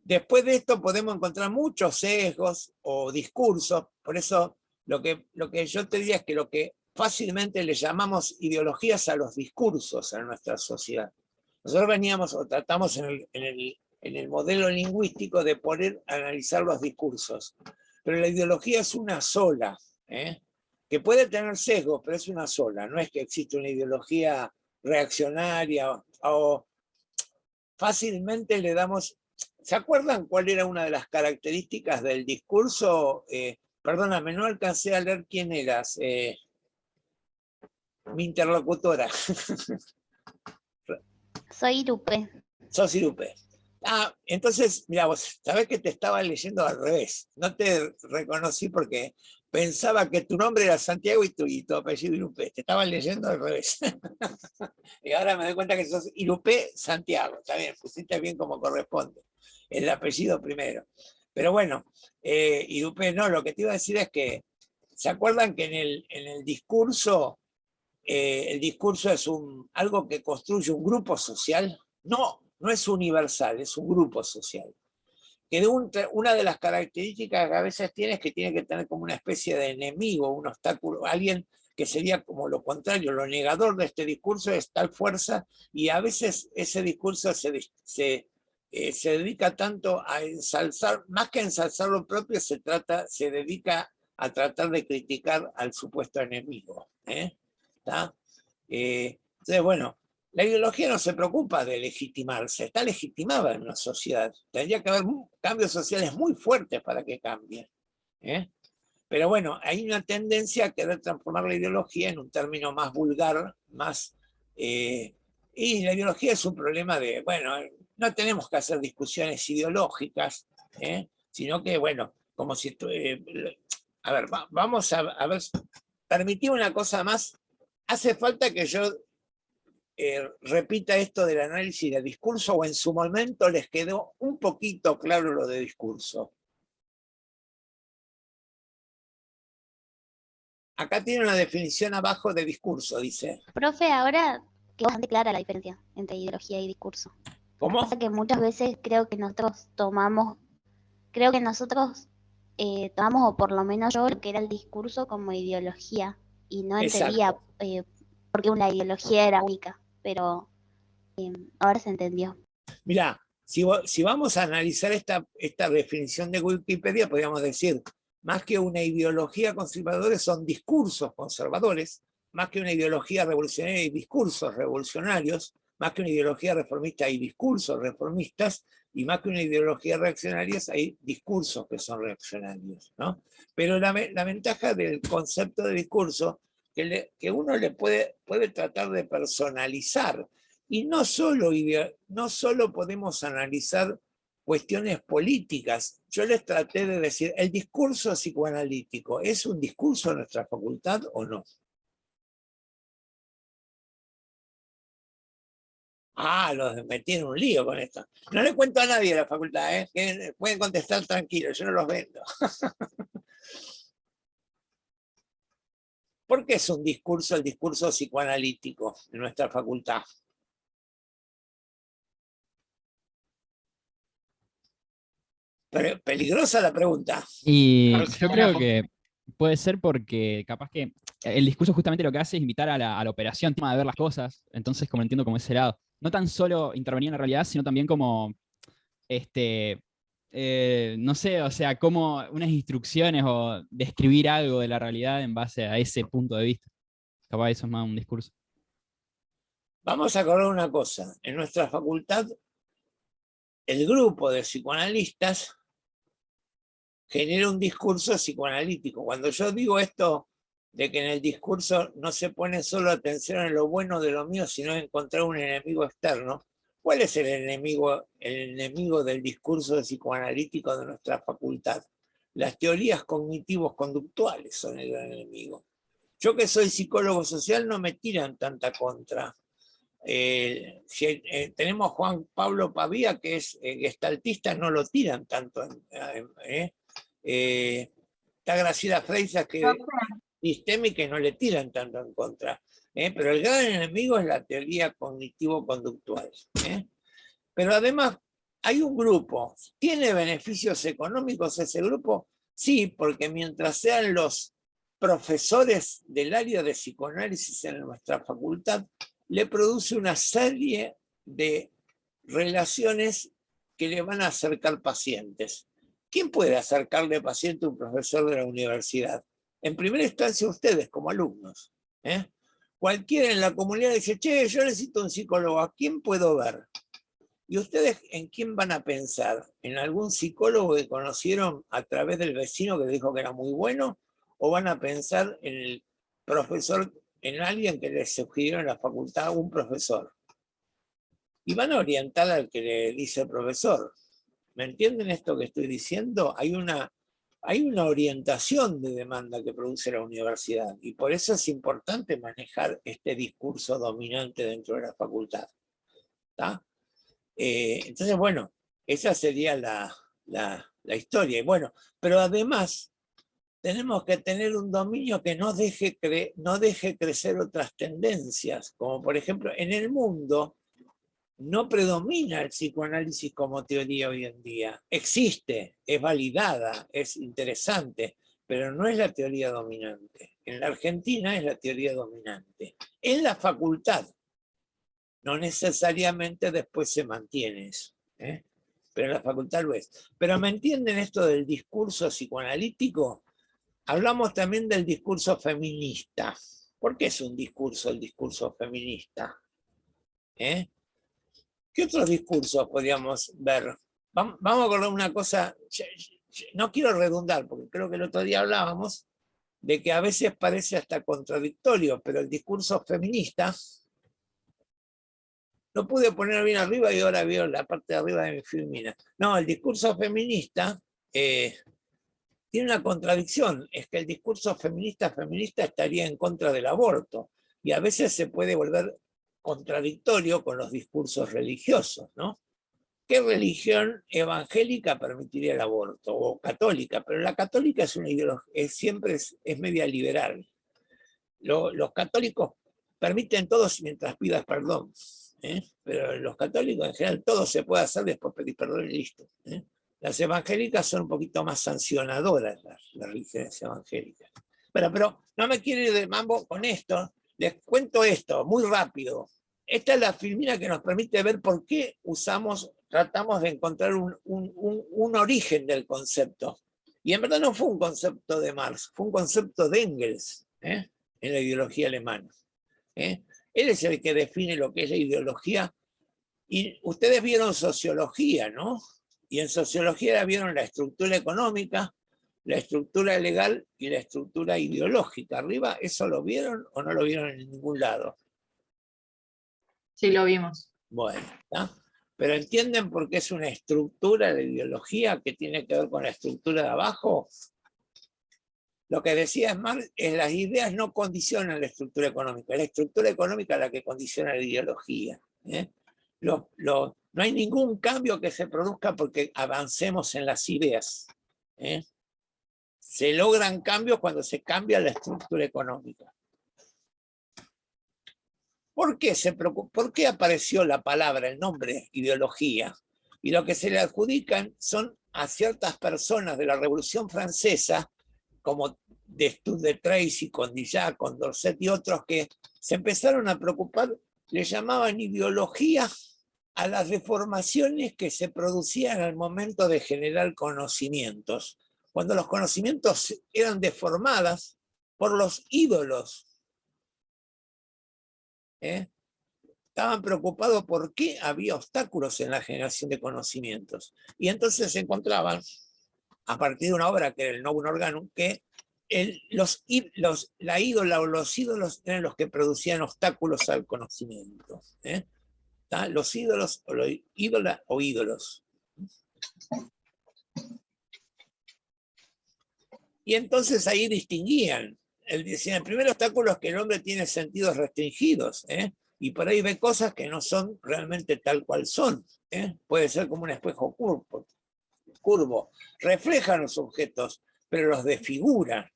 Después de esto podemos encontrar muchos sesgos o discursos, por eso lo que yo te diría es que lo que fácilmente le llamamos ideologías a los discursos en nuestra sociedad. Nosotros veníamos o tratamos en el modelo lingüístico de poder analizar los discursos, pero la ideología es una sola, que puede tener sesgos, pero es una sola, no es que existe una ideología reaccionaria o fácilmente le damos... ¿Se acuerdan cuál era una de las características del discurso? Perdóname, no alcancé a leer quién eras. Mi interlocutora. Soy Irupe. Sos Irupe. Entonces, mira, vos sabés que te estaba leyendo al revés. No te reconocí porque pensaba que tu nombre era Santiago y tu apellido Irupe. Te estaba leyendo al revés. Y ahora me doy cuenta que sos Irupe Santiago. Está bien, pusiste bien como corresponde. El apellido primero. Pero bueno, Irupe, no, lo que te iba a decir es que, ¿se acuerdan que en el discurso es algo que construye un grupo social? No, no es universal, es un grupo social. Que una de las características que a veces tiene es que tiene que tener como una especie de enemigo, un obstáculo, alguien que sería como lo contrario, lo negador de este discurso es tal fuerza, y a veces ese discurso se dedica tanto a ensalzar, más que a ensalzar lo propio, se dedica a tratar de criticar al supuesto enemigo. Entonces, bueno, la ideología no se preocupa de legitimarse, está legitimada en una sociedad. Tendría que haber cambios sociales muy fuertes para que cambie. Pero bueno, hay una tendencia a querer transformar la ideología en un término más vulgar, más... y la ideología es un problema de, bueno, no tenemos que hacer discusiones ideológicas, sino que, bueno, como si... a ver, vamos a ver, permití una cosa más hace falta que yo repita esto del análisis de discurso, o en su momento les quedó un poquito claro lo de discurso. Acá tiene una definición abajo de discurso, dice. Profe, ahora quedó bastante clara la diferencia entre ideología y discurso. ¿Cómo? Pasa que muchas veces creo que nosotros tomamos, o por lo menos yo, lo que era el discurso como ideología, y no entendía por qué una ideología era única, pero ahora se entendió. Mirá, si vamos a analizar esta definición de Wikipedia, podríamos decir, más que una ideología conservadora son discursos conservadores, más que una ideología revolucionaria hay discursos revolucionarios, más que una ideología reformista hay discursos reformistas, y más que una ideología reaccionaria hay discursos que son reaccionarios, ¿no? Pero la ventaja del concepto de discurso que uno le puede tratar de personalizar, y no solo podemos analizar cuestiones políticas. Yo les traté de decir, ¿el discurso psicoanalítico es un discurso de nuestra facultad o no? Los metí en un lío con esto. No le cuento a nadie de la facultad, que pueden contestar tranquilos, yo no los vendo. ¿Por qué es un discurso el discurso psicoanalítico de nuestra facultad? Pero peligrosa la pregunta. Y Claro, yo creo que puede ser porque capaz que el discurso justamente lo que hace es invitar a la operación, de ver las cosas, entonces como entiendo como ese lado. No tan solo intervenir en la realidad, sino también como, no sé, o sea, como unas instrucciones o describir algo de la realidad en base a ese punto de vista. Capaz eso es más un discurso. Vamos a acordar una cosa. En nuestra facultad, el grupo de psicoanalistas genera un discurso psicoanalítico. Cuando yo digo esto de que en el discurso no se pone solo atención en lo bueno de lo mío, sino en encontrar un enemigo externo, ¿cuál es el enemigo del discurso psicoanalítico de nuestra facultad? Las teorías cognitivos conductuales son el gran enemigo. Yo, que soy psicólogo social, no me tiran tanta contra. Tenemos Juan Pablo Pavía, que es gestaltista, no lo tiran tanto. Está Graciela Freixas, que es sistémica, y no le tiran tanto en contra. Pero el gran enemigo es la teoría cognitivo-conductual. Pero además hay un grupo. ¿Tiene beneficios económicos ese grupo? Sí, porque mientras sean los profesores del área de psicoanálisis en nuestra facultad, le produce una serie de relaciones que le van a acercar pacientes. ¿Quién puede acercarle paciente a un profesor de la universidad? En primera instancia ustedes como alumnos. Cualquiera en la comunidad dice, che, yo necesito un psicólogo, ¿a quién puedo ver? ¿Y ustedes en quién van a pensar? ¿En algún psicólogo que conocieron a través del vecino que dijo que era muy bueno? ¿O van a pensar en el profesor, en alguien que les sugirió en la facultad, un profesor? Y van a orientar al que le dice el profesor. ¿Me entienden esto que estoy diciendo? Hay una orientación de demanda que produce la universidad, y por eso es importante manejar este discurso dominante dentro de la facultad. ¿Está? Entonces, bueno, esa sería la historia. Y bueno, pero además tenemos que tener un dominio que no deje crecer otras tendencias, como por ejemplo, en el mundo no predomina el psicoanálisis como teoría hoy en día. Existe, es validada, es interesante, pero no es la teoría dominante. En la Argentina es la teoría dominante. En la facultad, no necesariamente después se mantiene eso, pero en la facultad lo es. Pero ¿me entienden esto del discurso psicoanalítico? Hablamos también del discurso feminista. ¿Por qué es un discurso el discurso feminista? ¿Qué otros discursos podríamos ver? Vamos a acordar una cosa, no quiero redundar, porque creo que el otro día hablábamos de que a veces parece hasta contradictorio, pero el discurso feminista, no pude poner bien arriba y ahora veo la parte de arriba de mi filmina. No, el discurso feminista tiene una contradicción, es que el discurso feminista estaría en contra del aborto. y a veces se puede volver contradictorio con los discursos religiosos, ¿no? ¿Qué religión evangélica permitiría el aborto? O católica, pero la católica es una ideología, siempre es media liberal. Los católicos permiten todo mientras pidas perdón, ¿eh? Pero los católicos en general todo se puede hacer después pedir perdón y listo, ¿eh? Las evangélicas son un poquito más sancionadoras, las religiones evangélicas. Bueno, pero no me quiero ir de mambo con esto, les cuento esto muy rápido. Esta es la filmina que nos permite ver por qué tratamos de encontrar un origen del concepto. Y en verdad no fue un concepto de Marx, fue un concepto de Engels, ¿eh? En la ideología alemana, ¿eh? Él es el que define lo que es la ideología. Y ustedes vieron sociología, ¿no? Y en sociología vieron la estructura económica, la estructura legal y la estructura ideológica. Arriba, ¿eso lo vieron o no lo vieron en ningún lado? Sí, lo vimos. Bueno, ¿tá? Pero ¿entienden por qué es una estructura de ideología que tiene que ver con la estructura de abajo? Lo que decía Marx es las ideas no condicionan la estructura económica, es la estructura económica la que condiciona la ideología, ¿eh? No hay ningún cambio que se produzca porque avancemos en las ideas, ¿eh? Se logran cambios cuando se cambia la estructura económica. ¿Por qué apareció la palabra, el nombre, ideología? Y lo que se le adjudican son a ciertas personas de la Revolución Francesa, como de Tracy, Condillac, Condorcet y otros, que se empezaron a preocupar, le llamaban ideología a las deformaciones que se producían al momento de generar conocimientos. Cuando los conocimientos eran deformadas por los ídolos, ¿eh? Estaban preocupados por qué había obstáculos en la generación de conocimientos. Y entonces se encontraban, a partir de una obra que era el Novum Organum, que la ídola o los ídolos eran los que producían obstáculos al conocimiento, ¿eh? Los ídolos o los ídola o ídolos. Y entonces ahí distinguían. Decían, el primer obstáculo es que el hombre tiene sentidos restringidos, ¿eh? Y por ahí ve cosas que no son realmente tal cual son, ¿eh? Puede ser como un espejo curvo. Reflejan los objetos, pero los desfiguran.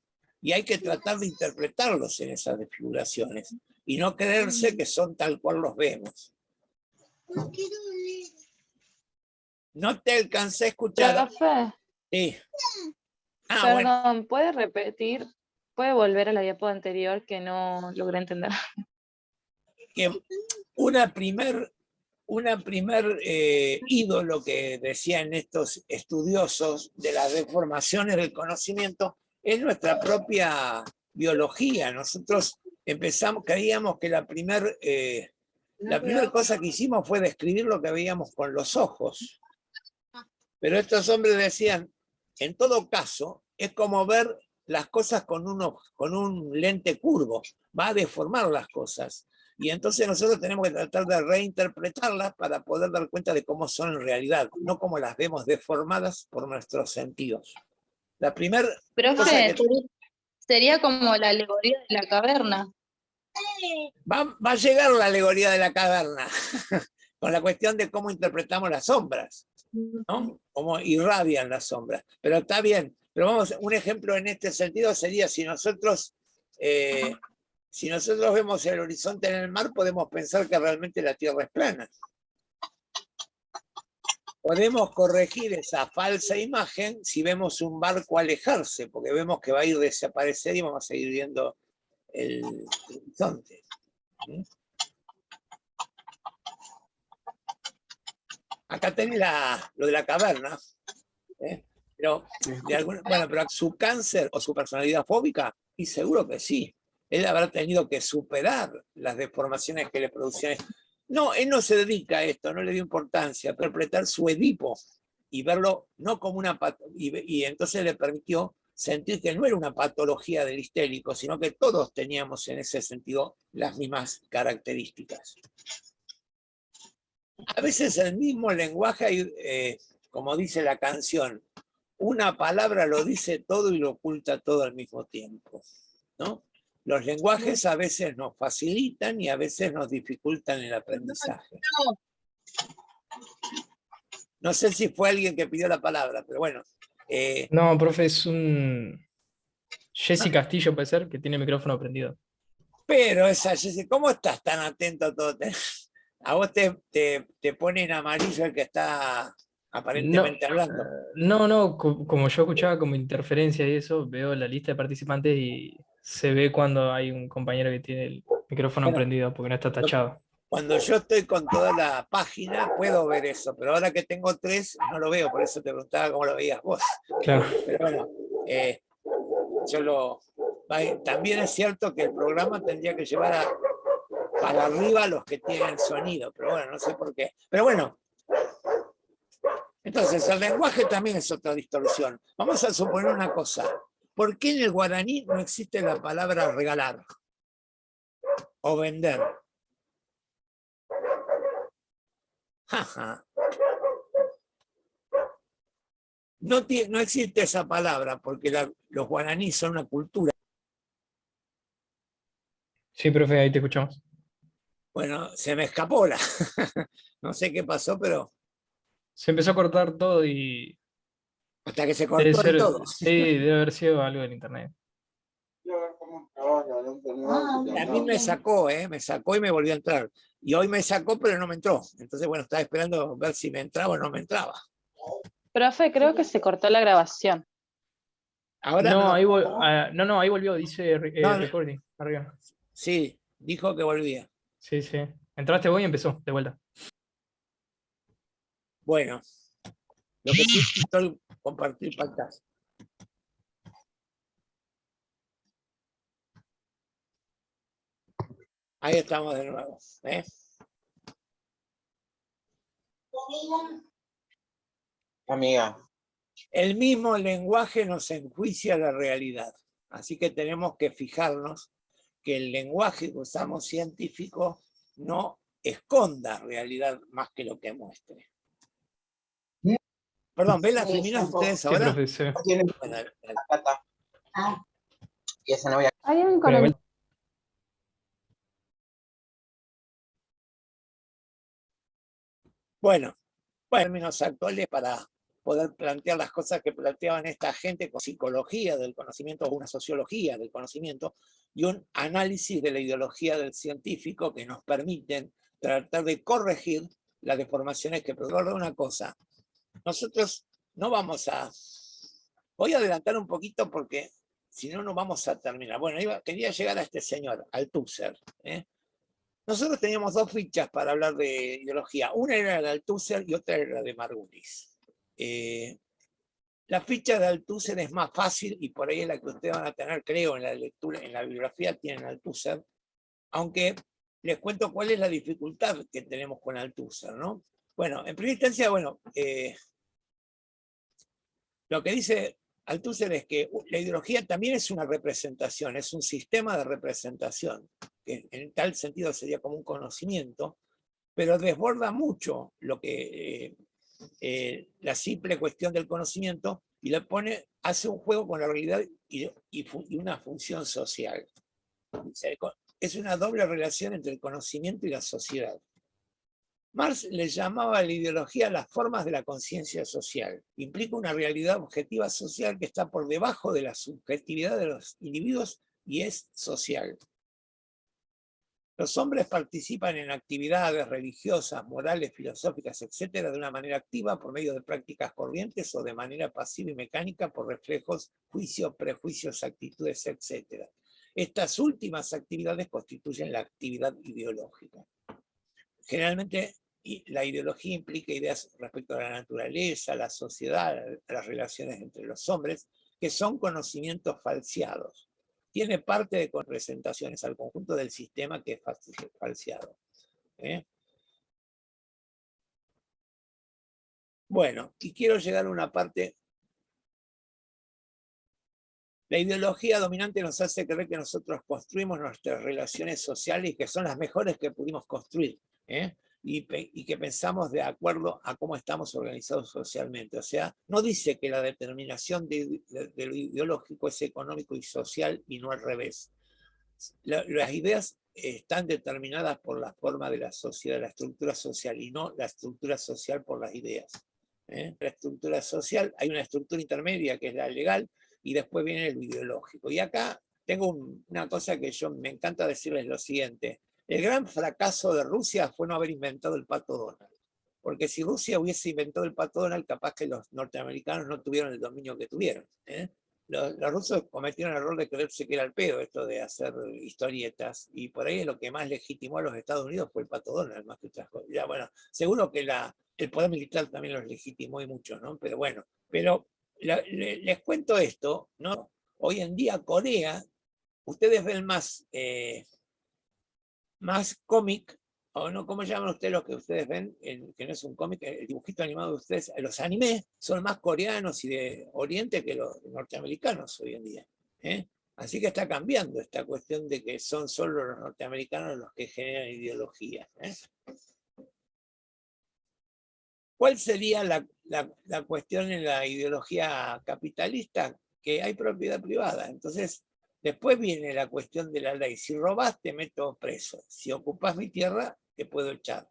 Y hay que tratar de interpretarlos en esas desfiguraciones. Y no creerse que son tal cual los vemos. No te alcancé a escuchar. Profe, Sí. Ah, bueno. Perdón, ¿puede repetir? ¿Puede volver a la diapo anterior que no logré entender? Que una primer ídolo que decían estos estudiosos de las deformaciones del conocimiento es nuestra propia biología. Nosotros creíamos que la primera cosa que hicimos fue describir lo que veíamos con los ojos. Pero estos hombres decían, en todo caso, es como ver las cosas con un lente curvo, va a deformar las cosas. Y entonces nosotros tenemos que tratar de reinterpretarlas para poder dar cuenta de cómo son en realidad, no como las vemos deformadas por nuestros sentidos. La primera cosa Profe, que sería como la alegoría de la caverna. va a llegar la alegoría de la caverna, con la cuestión de cómo interpretamos las sombras, ¿no? Cómo irradian las sombras. Pero está bien. Pero vamos, un ejemplo en este sentido sería si nosotros vemos el horizonte en el mar, podemos pensar que realmente la Tierra es plana. Podemos corregir esa falsa imagen si vemos un barco alejarse, porque vemos que va a ir a desaparecer y vamos a seguir viendo el horizonte. ¿Sí? Acá tenés lo de la caverna, ¿eh? Pero, pero su cáncer o su personalidad fóbica, y seguro que sí. Él habrá tenido que superar las deformaciones que le producían. No, él no se dedica a esto, no le dio importancia, a interpretar su Edipo y verlo no como una patología, y entonces le permitió sentir que no era una patología del histérico, sino que todos teníamos en ese sentido las mismas características. A veces el mismo lenguaje, como dice la canción, una palabra lo dice todo y lo oculta todo al mismo tiempo, ¿no? Los lenguajes a veces nos facilitan y a veces nos dificultan el aprendizaje. No sé si fue alguien que pidió la palabra, pero bueno. No, profe, es un Jessy Castillo, puede ser, que tiene el micrófono prendido. Pero esa, Jessy, ¿cómo estás tan atento a todo? A vos te pone en amarillo el que está aparentemente hablando. No, como yo escuchaba como interferencia y eso, veo la lista de participantes y se ve cuando hay un compañero que tiene el micrófono Bueno, prendido porque no está tachado. Cuando yo estoy con toda la página puedo ver eso, pero ahora que tengo 3 no lo veo, por eso te preguntaba cómo lo veías vos. Claro. Pero bueno, también es cierto que el programa tendría que llevar para arriba a los que tienen sonido, pero bueno, no sé por qué. Pero bueno, entonces el lenguaje también es otra distorsión. Vamos a suponer una cosa. ¿Por qué en el guaraní no existe la palabra regalar o vender? No existe esa palabra porque los guaraníes son una cultura. Sí, profe, ahí te escuchamos. Bueno, se me escapó no sé qué pasó, pero Se empezó a cortar todo y... hasta que se Debe cortó ser, y todo. sí, debe haber sido algo del internet. A mí me sacó y me volvió a entrar. Y hoy me sacó, pero no me entró. Entonces, bueno, estaba esperando ver si me entraba o no me entraba. Profe, creo que se cortó la grabación. Ahora No, no. ahí volvió, dice No. recording, arriba. Sí, dijo que volvía. Sí. Entraste vos y empezó, de vuelta. Bueno, lo que sí estoy compartir pantalla. Ahí estamos de nuevo. Amiga. El mismo lenguaje nos enjuicia la realidad. Así que tenemos que fijarnos que el lenguaje que usamos científico no esconda realidad más que lo que muestre. Perdón, ¿ven las terminan ustedes ahora? Sí, profe, sí. Bueno, dale. Y esa no voy a... Hay un Pero igual- Bueno, términos actuales para poder plantear las cosas que planteaban esta gente con psicología del conocimiento o una sociología del conocimiento y un análisis de la ideología del científico que nos permiten tratar de corregir las deformaciones que producen. Una cosa, nosotros no vamos a... Voy a adelantar un poquito porque si no, no vamos a terminar. Bueno, quería llegar a este señor, Althusser. Nosotros teníamos 2 fichas para hablar de ideología. Una era la de Althusser y otra era la de Margulis. La ficha de Althusser es más fácil y por ahí es la que ustedes van a tener, creo, en la lectura, en la bibliografía tienen Althusser, aunque les cuento cuál es la dificultad que tenemos con Althusser, ¿no? Bueno, en primera instancia, bueno, lo que dice Althusser es que la ideología también es una representación, es un sistema de representación, que en tal sentido sería como un conocimiento, pero desborda mucho lo que la simple cuestión del conocimiento y le hace un juego con la realidad y una función social. Es una doble relación entre el conocimiento y la sociedad. Marx le llamaba a la ideología las formas de la conciencia social. Implica una realidad objetiva social que está por debajo de la subjetividad de los individuos y es social. Los hombres participan en actividades religiosas, morales, filosóficas, etcétera, de una manera activa por medio de prácticas corrientes o de manera pasiva y mecánica por reflejos, juicios, prejuicios, actitudes, etcétera. Estas últimas actividades constituyen la actividad ideológica. Generalmente la ideología implica ideas respecto a la naturaleza, a la sociedad, a las relaciones entre los hombres, que son conocimientos falseados. Tiene parte de representaciones al conjunto del sistema que es falseado. Bueno, y quiero llegar a una parte. La ideología dominante nos hace creer que nosotros construimos nuestras relaciones sociales y que son las mejores que pudimos construir, y que pensamos de acuerdo a cómo estamos organizados socialmente. O sea, no dice que la determinación de lo ideológico es económico y social y no al revés. las ideas están determinadas por la forma de la sociedad, la estructura social, y no la estructura social por las ideas. La estructura social, hay una estructura intermedia que es la legal, y después viene lo ideológico. Y acá tengo una cosa que me encanta decirles lo siguiente. El gran fracaso de Rusia fue no haber inventado el pato Donald. Porque si Rusia hubiese inventado el pato Donald, capaz que los norteamericanos no tuvieron el dominio que tuvieron. Los rusos cometieron el error de creerse que era el pedo esto de hacer historietas, y por ahí lo que más legitimó a los Estados Unidos fue el pato Donald, más que otras cosas. Ya, bueno, seguro que el poder militar también los legitimó y mucho, ¿no? Pero bueno, les cuento esto, ¿no? Hoy en día Corea, ustedes ven más cómic, o no, ¿cómo llaman ustedes lo que ustedes ven? Que no es un cómic, el dibujito animado de ustedes, los animes son más coreanos y de Oriente que los norteamericanos hoy en día. Así que está cambiando esta cuestión de que son solo los norteamericanos los que generan ideología. ¿Cuál sería la cuestión en la ideología capitalista? Que hay propiedad privada. Entonces, después viene la cuestión de la ley. Si robás, te meto preso. Si ocupás mi tierra, te puedo echar.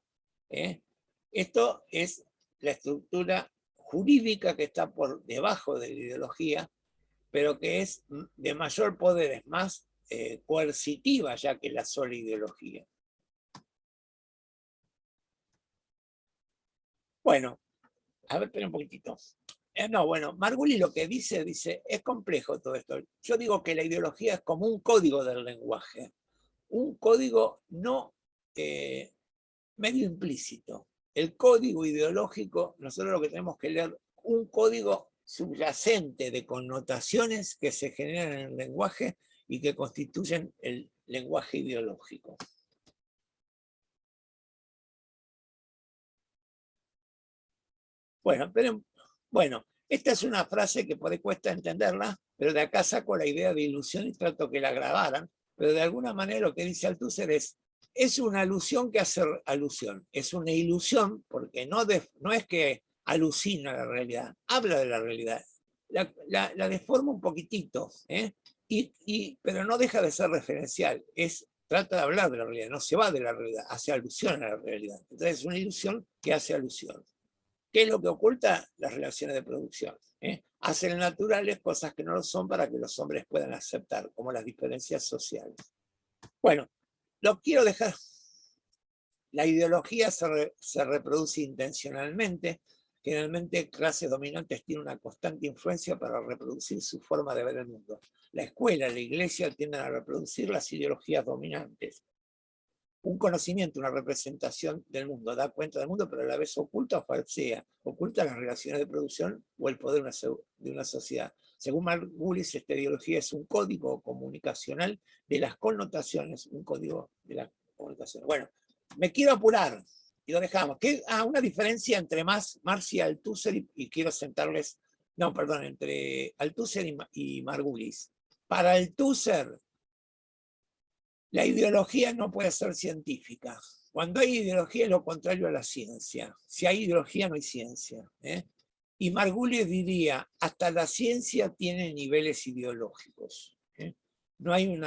Esto es la estructura jurídica que está por debajo de la ideología, pero que es de mayor poder, es más coercitiva ya que la sola ideología. Bueno, a ver, espera un poquitito. No, bueno, Margulis lo que dice, es complejo todo esto. Yo digo que la ideología es como un código del lenguaje. Un código no medio implícito. El código ideológico, nosotros lo que tenemos que leer, un código subyacente de connotaciones que se generan en el lenguaje y que constituyen el lenguaje ideológico. Bueno, esta es una frase que por ahí cuesta entenderla, pero de acá saco la idea de ilusión y trato que la grabaran, pero de alguna manera lo que dice Althusser es una alusión que hace alusión, es una ilusión porque no es que alucina la realidad, habla de la realidad, la deforma un poquitito, pero no deja de ser referencial, trata de hablar de la realidad, no se va de la realidad, hace alusión a la realidad. Entonces es una ilusión que hace alusión. ¿Qué es lo que oculta? Las relaciones de producción. Hacen naturales cosas que no lo son para que los hombres puedan aceptar, como las diferencias sociales. Bueno, lo quiero dejar. La ideología se reproduce intencionalmente. Generalmente clases dominantes tienen una constante influencia para reproducir su forma de ver el mundo. La escuela, la iglesia tienden a reproducir las ideologías dominantes. Un conocimiento, una representación del mundo, da cuenta del mundo, pero a la vez oculta o falsea, oculta las relaciones de producción o el poder de una sociedad. Según Margulis, esta ideología es un código comunicacional de las connotaciones, un código de las comunicaciones. Bueno, me quiero apurar y lo dejamos. Una diferencia entre Marx y Althusser, y quiero sentarles, no, perdón, entre Althusser y Margulis. Para Althusser, la ideología no puede ser científica. Cuando hay ideología es lo contrario a la ciencia. Si hay ideología no hay ciencia. Y Margulis diría, hasta la ciencia tiene niveles ideológicos. No hay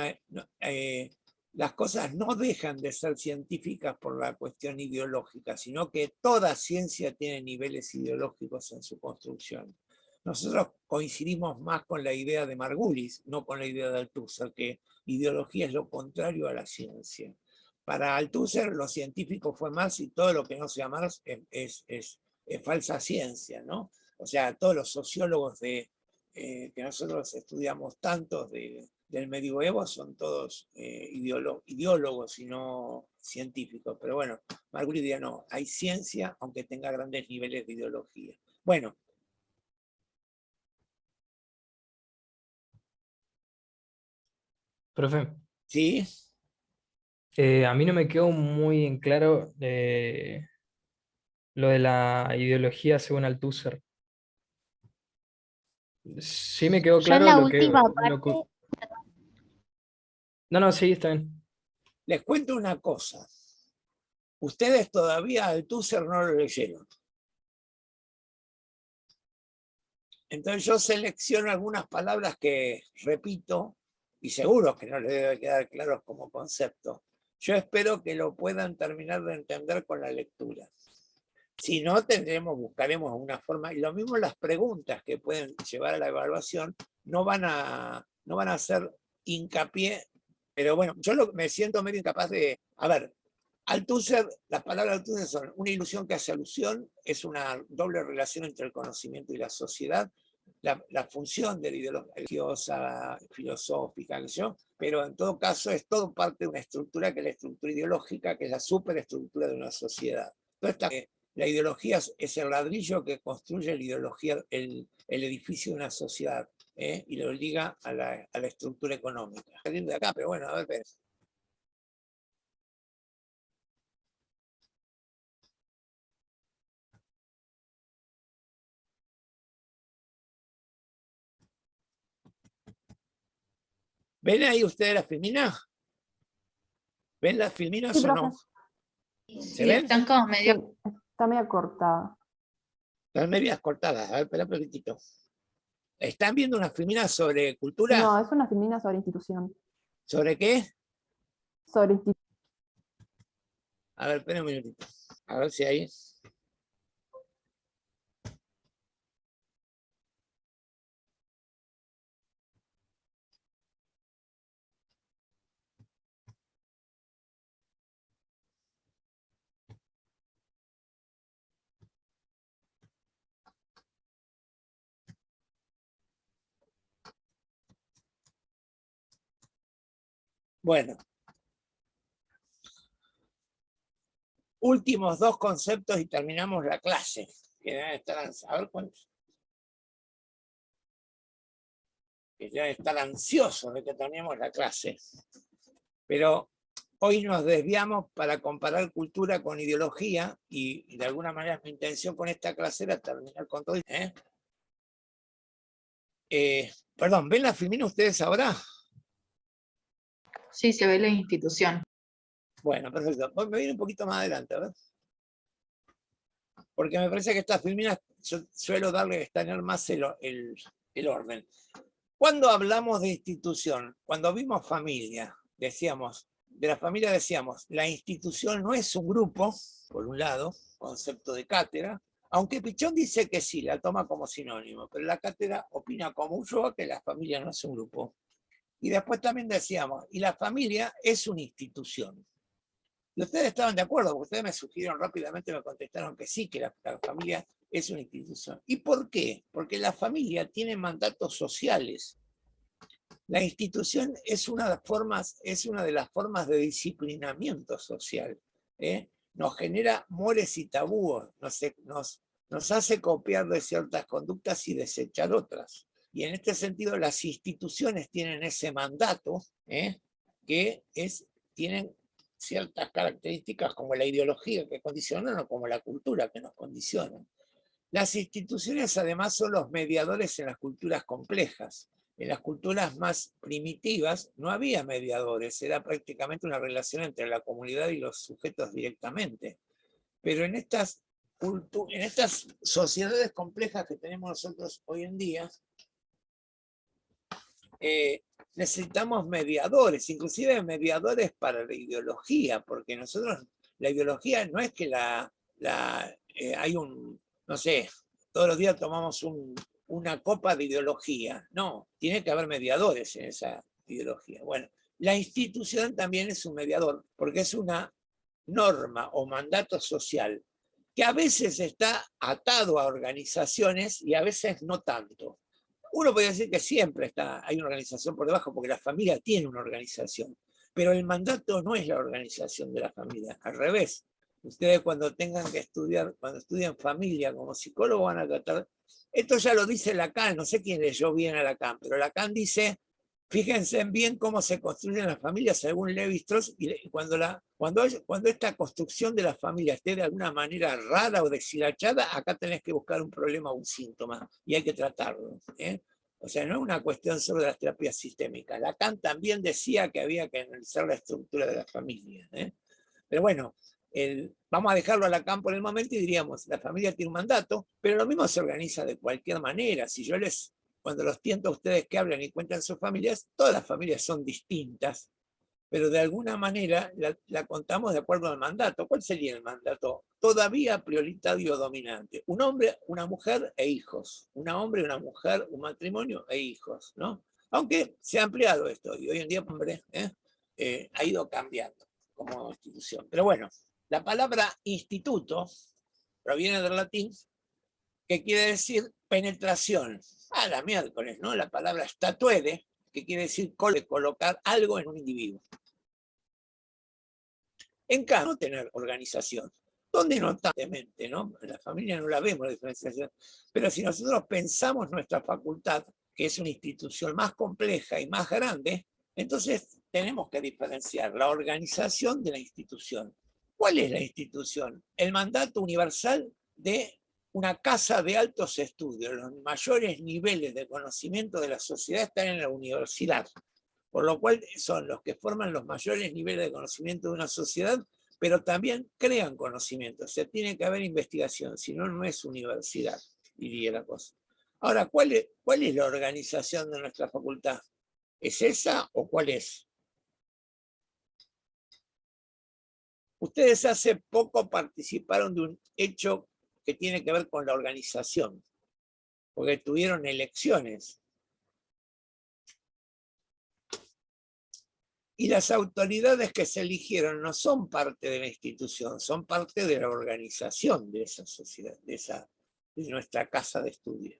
las cosas no dejan de ser científicas por la cuestión ideológica, sino que toda ciencia tiene niveles ideológicos en su construcción. Nosotros coincidimos más con la idea de Margulis, no con la idea de Althusser, que ideología es lo contrario a la ciencia. Para Althusser, lo científico fue Marx y todo lo que no sea Marx es falsa ciencia, ¿no? O sea, todos los sociólogos que nosotros estudiamos tantos del medioevo son todos ideólogos y no científicos. Pero bueno, Margulis diría no, hay ciencia aunque tenga grandes niveles de ideología. Bueno. Profe. Sí. A mí no me quedó muy en claro lo de la ideología según Althusser. Sí me quedó claro Yo en la lo que... última parte... No, sí, está bien. Les cuento una cosa. Ustedes todavía Althusser no lo leyeron. Entonces yo selecciono algunas palabras que repito y seguro que no les debe quedar claro como concepto. Yo espero que lo puedan terminar de entender con la lectura. Si no, buscaremos una forma, y lo mismo las preguntas que pueden llevar a la evaluación, no van a hacer hincapié, pero bueno, me siento medio incapaz de, a ver, Althusser, las palabras de Althusser son una ilusión que hace alusión, es una doble relación entre el conocimiento y la sociedad, la función de la ideología religiosa, filosófica, pero en todo caso es todo parte de una estructura que es la estructura ideológica, que es la superestructura de una sociedad. Entonces, la ideología es el ladrillo que construye la ideología, el edificio de una sociedad, y lo liga a la estructura económica. Saliendo de acá, pero bueno, a ver. ¿Ven ahí ustedes la filmina? ¿Ven las filminas Sí, o no? profe. ¿Se ven? Están como medio... Sí, está medio cortada. Están medias cortadas. A ver, espera un poquitito. ¿Están viendo una filmina sobre cultura? No, es una filmina sobre institución. ¿Sobre qué? Sobre institución. A ver, espera un minutito. A ver si hay. Bueno. Últimos dos conceptos y terminamos la clase. Que deben estar, a ver cuántos. Que deben estar ansiosos de que terminemos la clase. Pero hoy nos desviamos para comparar cultura con ideología y de alguna manera mi intención con esta clase era terminar con todo. Perdón, ¿ven la filmina ustedes ahora? Sí, se ve la institución. Bueno, perfecto. Me viene un poquito más adelante, a ver. Porque me parece que estas filminas yo suelo tener más el orden. Cuando hablamos de institución, cuando vimos familia, decíamos, de la familia decíamos, la institución no es un grupo, por un lado, concepto de cátedra, aunque Pichón dice que sí, la toma como sinónimo, pero la cátedra opina como yo que la familia no es un grupo. Y después también decíamos, y la familia es una institución. Y ustedes estaban de acuerdo, porque ustedes me sugirieron rápidamente, me contestaron que sí, que la familia es una institución. ¿Y por qué? Porque la familia tiene mandatos sociales. La institución es una de las formas de disciplinamiento social. Nos genera mores y tabúes, nos hace copiar de ciertas conductas y desechar otras. Y en este sentido las instituciones tienen ese mandato, que tienen ciertas características como la ideología que condicionan o como la cultura que nos condicionan. Las instituciones además son los mediadores en las culturas complejas. En las culturas más primitivas no había mediadores, era prácticamente una relación entre la comunidad y los sujetos directamente. Pero en estas sociedades complejas que tenemos nosotros hoy en día, necesitamos mediadores, inclusive mediadores para la ideología, porque nosotros, la ideología no es que hay no sé, todos los días tomamos una copa de ideología, no, tiene que haber mediadores en esa ideología. Bueno, la institución también es un mediador, porque es una norma o mandato social que a veces está atado a organizaciones y a veces no tanto. Uno podría decir que siempre hay una organización por debajo, porque la familia tiene una organización, pero el mandato no es la organización de la familia, al revés. Ustedes cuando tengan que estudiar, cuando estudien familia como psicólogo van a tratar, esto ya lo dice Lacan, no sé quién leyó bien a Lacan, pero Lacan dice, fíjense bien cómo se construyen las familias según Lévi-Strauss, y cuando esta construcción de la familia esté de alguna manera rara o deshilachada, acá tenés que buscar un problema o un síntoma, y hay que tratarlo. O sea, no es una cuestión solo de las terapias sistémicas. Lacan también decía que había que analizar la estructura de la familia. Pero bueno, vamos a dejarlo a Lacan por el momento y diríamos, la familia tiene un mandato, pero lo mismo se organiza de cualquier manera. Si yo les cuando los tiento a ustedes que hablan y cuentan sus familias, todas las familias son distintas, pero de alguna manera la contamos de acuerdo al mandato. ¿Cuál sería el mandato? Todavía prioritario dominante. Un hombre, una mujer e hijos. Un hombre, una mujer, un matrimonio e hijos, ¿no? Aunque se ha ampliado esto, y hoy en día, hombre, ha ido cambiando como institución. Pero bueno, la palabra instituto proviene del latín, que quiere decir penetración. A la miércoles, ¿no? La palabra statuere, que quiere decir colocar algo en un individuo. En cambio, no tener organización, donde notablemente, ¿no? En la familia no la vemos la diferenciación, pero si nosotros pensamos nuestra facultad, que es una institución más compleja y más grande, entonces tenemos que diferenciar la organización de la institución. ¿Cuál es la institución? El mandato universal de una casa de altos estudios. Los mayores niveles de conocimiento de la sociedad están en la universidad, por lo cual son los que forman los mayores niveles de conocimiento de una sociedad, pero también crean conocimiento. O sea, tiene que haber investigación, si no, no es universidad, diría la cosa. Ahora, ¿cuál es la organización de nuestra facultad? ¿Es esa o cuál es? Ustedes hace poco participaron de un hecho que tiene que ver con la organización, porque tuvieron elecciones. Y las autoridades que se eligieron no son parte de la institución, son parte de la organización de esa sociedad, de nuestra casa de estudio.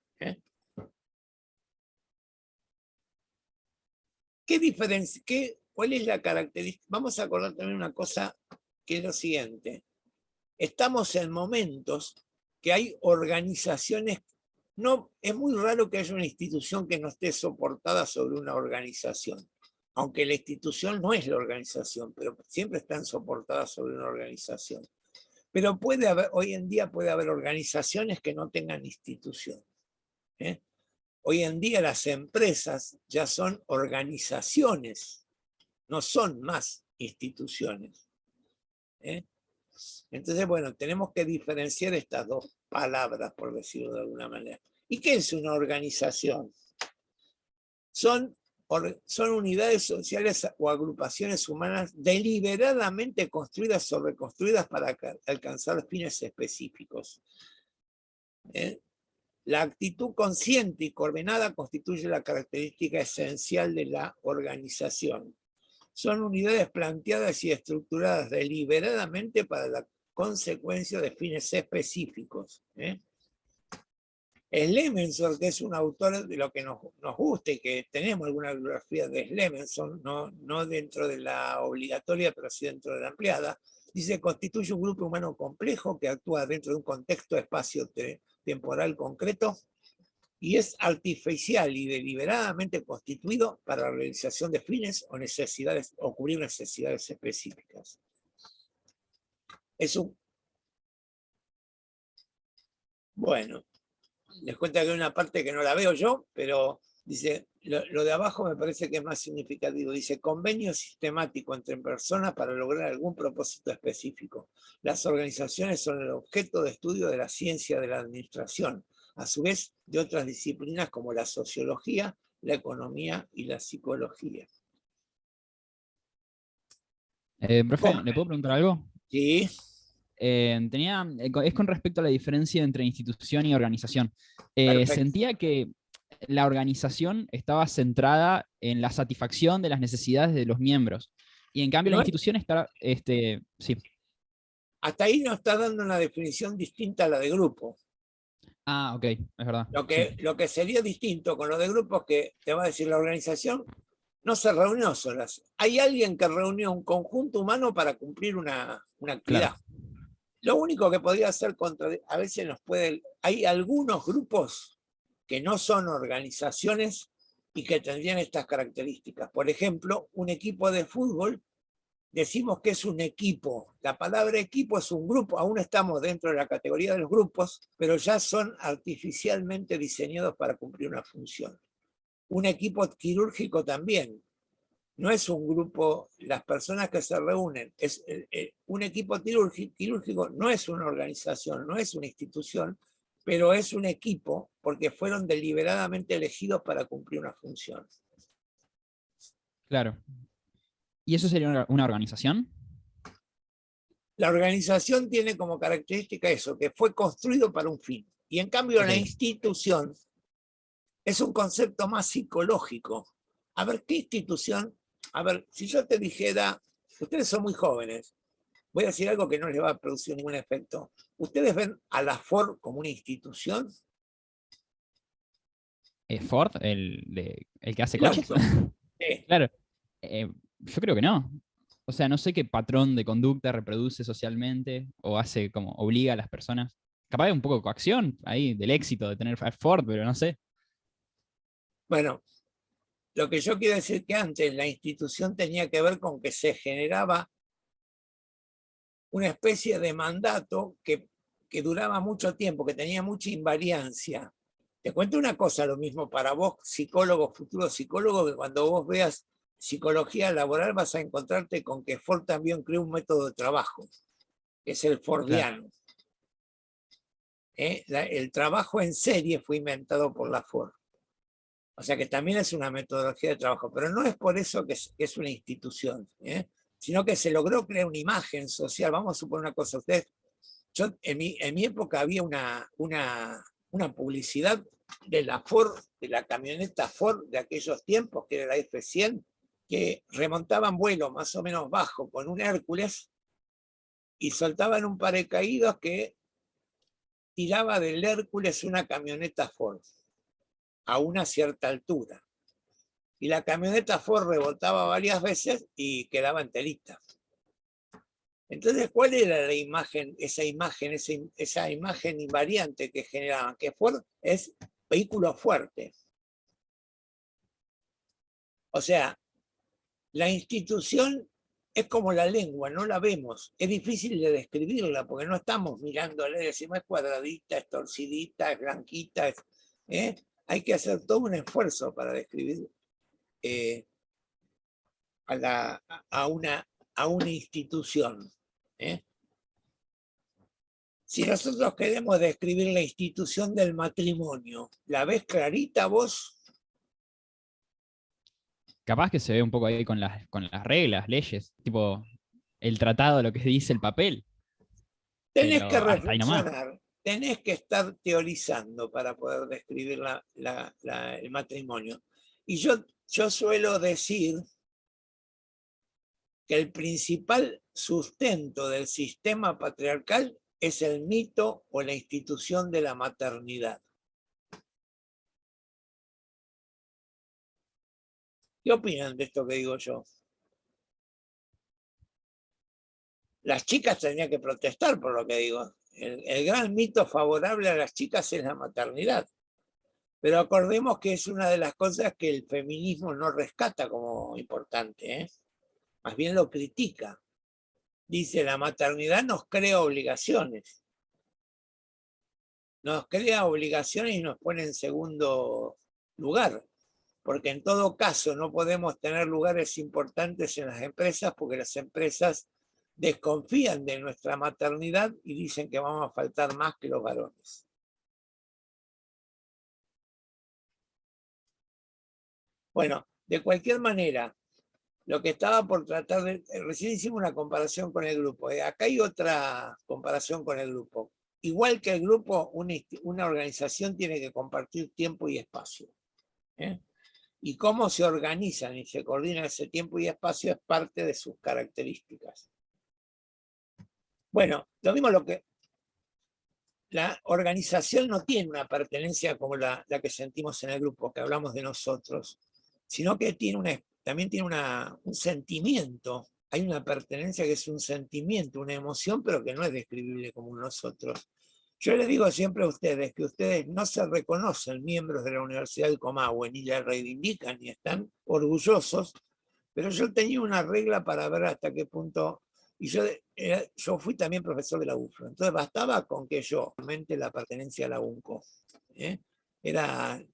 ¿Qué diferencia? ¿Cuál es la característica? Vamos a acordar también una cosa que es lo siguiente. Estamos en momentos que hay organizaciones. No, es muy raro que haya una institución que no esté soportada sobre una organización. Aunque la institución no es la organización, pero siempre están soportadas sobre una organización. Pero hoy en día puede haber organizaciones que no tengan institución. Hoy en día las empresas ya son organizaciones, no son más instituciones. Entonces, bueno, tenemos que diferenciar estas dos palabras, por decirlo de alguna manera. ¿Y qué es una organización? Son unidades sociales o agrupaciones humanas deliberadamente construidas o reconstruidas para alcanzar fines específicos. La actitud consciente y coordinada constituye la característica esencial de la organización. Son unidades planteadas y estructuradas deliberadamente para la consecuencia de fines específicos. Slemenson, que es un autor de lo que nos gusta y que tenemos alguna bibliografía de Slemenson, no dentro de la obligatoria, pero sí dentro de la ampliada, dice: constituye un grupo humano complejo que actúa dentro de un contexto espacio-temporal concreto y es artificial y deliberadamente constituido para la realización de fines o necesidades o cubrir necesidades específicas. Bueno, les cuento que hay una parte que no la veo yo, pero dice, lo de abajo me parece que es más significativo. Dice: convenio sistemático entre personas para lograr algún propósito específico. Las organizaciones son el objeto de estudio de la ciencia de la administración, a su vez de otras disciplinas como la sociología, la economía y la psicología. Profe, ¿le puedo preguntar algo? Sí. Es con respecto a la diferencia entre institución y organización. Sentía que la organización estaba centrada en la satisfacción de las necesidades de los miembros, y en cambio la institución está... sí. Hasta ahí nos está dando una definición distinta a la de grupo. Ah, ok, es verdad. Lo que sería distinto con lo de grupos, que te va a decir la organización, no se reunió solas. Hay alguien que reunió un conjunto humano para cumplir una actividad. Claro. Lo único que podría hacer a veces hay algunos grupos que no son organizaciones y que tendrían estas características. Por ejemplo, un equipo de fútbol, decimos que es un equipo. La palabra equipo es un grupo, aún estamos dentro de la categoría de los grupos, pero ya son artificialmente diseñados para cumplir una función. Un equipo quirúrgico también. No es un grupo, las personas que se reúnen, un equipo quirúrgico no es una organización, no es una institución, pero es un equipo porque fueron deliberadamente elegidos para cumplir una función. Claro. ¿Y eso sería una organización? La organización tiene como característica eso, que fue construido para un fin. Y en cambio la Ok. institución es un concepto más psicológico. A ver, ¿qué institución? A ver, si yo te dijera, ustedes son muy jóvenes, voy a decir algo que no les va a producir ningún efecto. ¿Ustedes ven a la Ford como una institución? ¿Ford, el que hace El coches? auto. Sí. Claro. Yo creo que no. O sea, no sé qué patrón de conducta reproduce socialmente o hace como obliga a las personas. Capaz de un poco de coacción ahí del éxito de tener Ford, pero no sé. Bueno, lo que yo quiero decir que antes la institución tenía que ver con que se generaba una especie de mandato que duraba mucho tiempo, que tenía mucha invariancia. Te cuento una cosa, lo mismo para vos, psicólogo, futuro psicólogo, que cuando vos veas psicología laboral vas a encontrarte con que Ford también creó un método de trabajo, que es el fordiano. El trabajo en serie fue inventado por la Ford. O sea que también es una metodología de trabajo, pero no es por eso que es una institución, sino que se logró crear una imagen social. Vamos a suponer una cosa, ustedes, en mi época había una publicidad de la Ford, de la camioneta Ford de aquellos tiempos, que era la F100, que remontaban vuelo más o menos bajo con un Hércules y soltaban un paracaídas que tiraba del Hércules una camioneta Ford a una cierta altura. Y la camioneta Ford rebotaba varias veces y quedaba enterita. Entonces, ¿cuál era la imagen, esa imagen invariante que generaban? Que Ford es vehículo fuerte. O sea, la institución es como la lengua, no la vemos. Es difícil de describirla porque no estamos mirándola y decimos es cuadradita, es torcidita, es blanquita. Hay que hacer todo un esfuerzo para describir a una institución. Si nosotros queremos describir la institución del matrimonio, ¿la ves clarita vos? Capaz que se ve un poco ahí con las reglas, leyes, tipo el tratado, lo que dice el papel. Tenés que Hasta ahí nomás. reflexionar, tenés que estar teorizando para poder describir el matrimonio. Y yo suelo decir que el principal sustento del sistema patriarcal es el mito o la institución de la maternidad. ¿Qué opinan de esto que digo yo? Las chicas tendrían que protestar por lo que digo. El gran mito favorable a las chicas es la maternidad. Pero acordemos que es una de las cosas que el feminismo no rescata como importante, más bien lo critica. Dice, la maternidad nos crea obligaciones. Nos crea obligaciones y nos pone en segundo lugar. Porque en todo caso no podemos tener lugares importantes en las empresas porque las empresas desconfían de nuestra maternidad y dicen que vamos a faltar más que los varones. Bueno, de cualquier manera, lo que estaba por tratar de... Recién hicimos una comparación con el grupo. Acá hay otra comparación con el grupo. Igual que el grupo, una organización tiene que compartir tiempo y espacio. Y cómo se organizan y se coordinan ese tiempo y espacio es parte de sus características. Bueno, lo mismo la organización no tiene una pertenencia como la que sentimos en el grupo, que hablamos de nosotros, sino que también tiene un sentimiento. Hay una pertenencia que es un sentimiento, una emoción, pero que no es describible como nosotros. Yo les digo siempre a ustedes que ustedes no se reconocen miembros de la Universidad del Comahue, ni la reivindican, ni están orgullosos, pero yo tenía una regla para ver hasta qué punto, y yo fui también profesor de la UFRO, entonces bastaba con que yo realmente la pertenencia a la UNCO.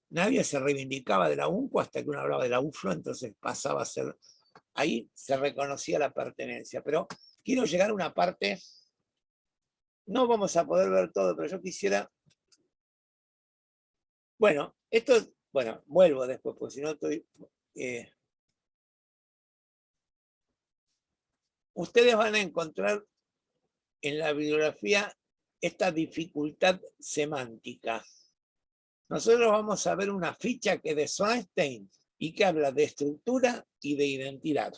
Nadie se reivindicaba de la UNCO hasta que uno hablaba de la UFRO, entonces pasaba a ser, ahí se reconocía la pertenencia. Pero quiero llegar a una parte, no vamos a poder ver todo, pero yo quisiera Bueno, esto, bueno, vuelvo después, porque si no estoy... ustedes van a encontrar en la bibliografía esta dificultad semántica. Nosotros vamos a ver una ficha que es de Swanstein y que habla de estructura y de identidad.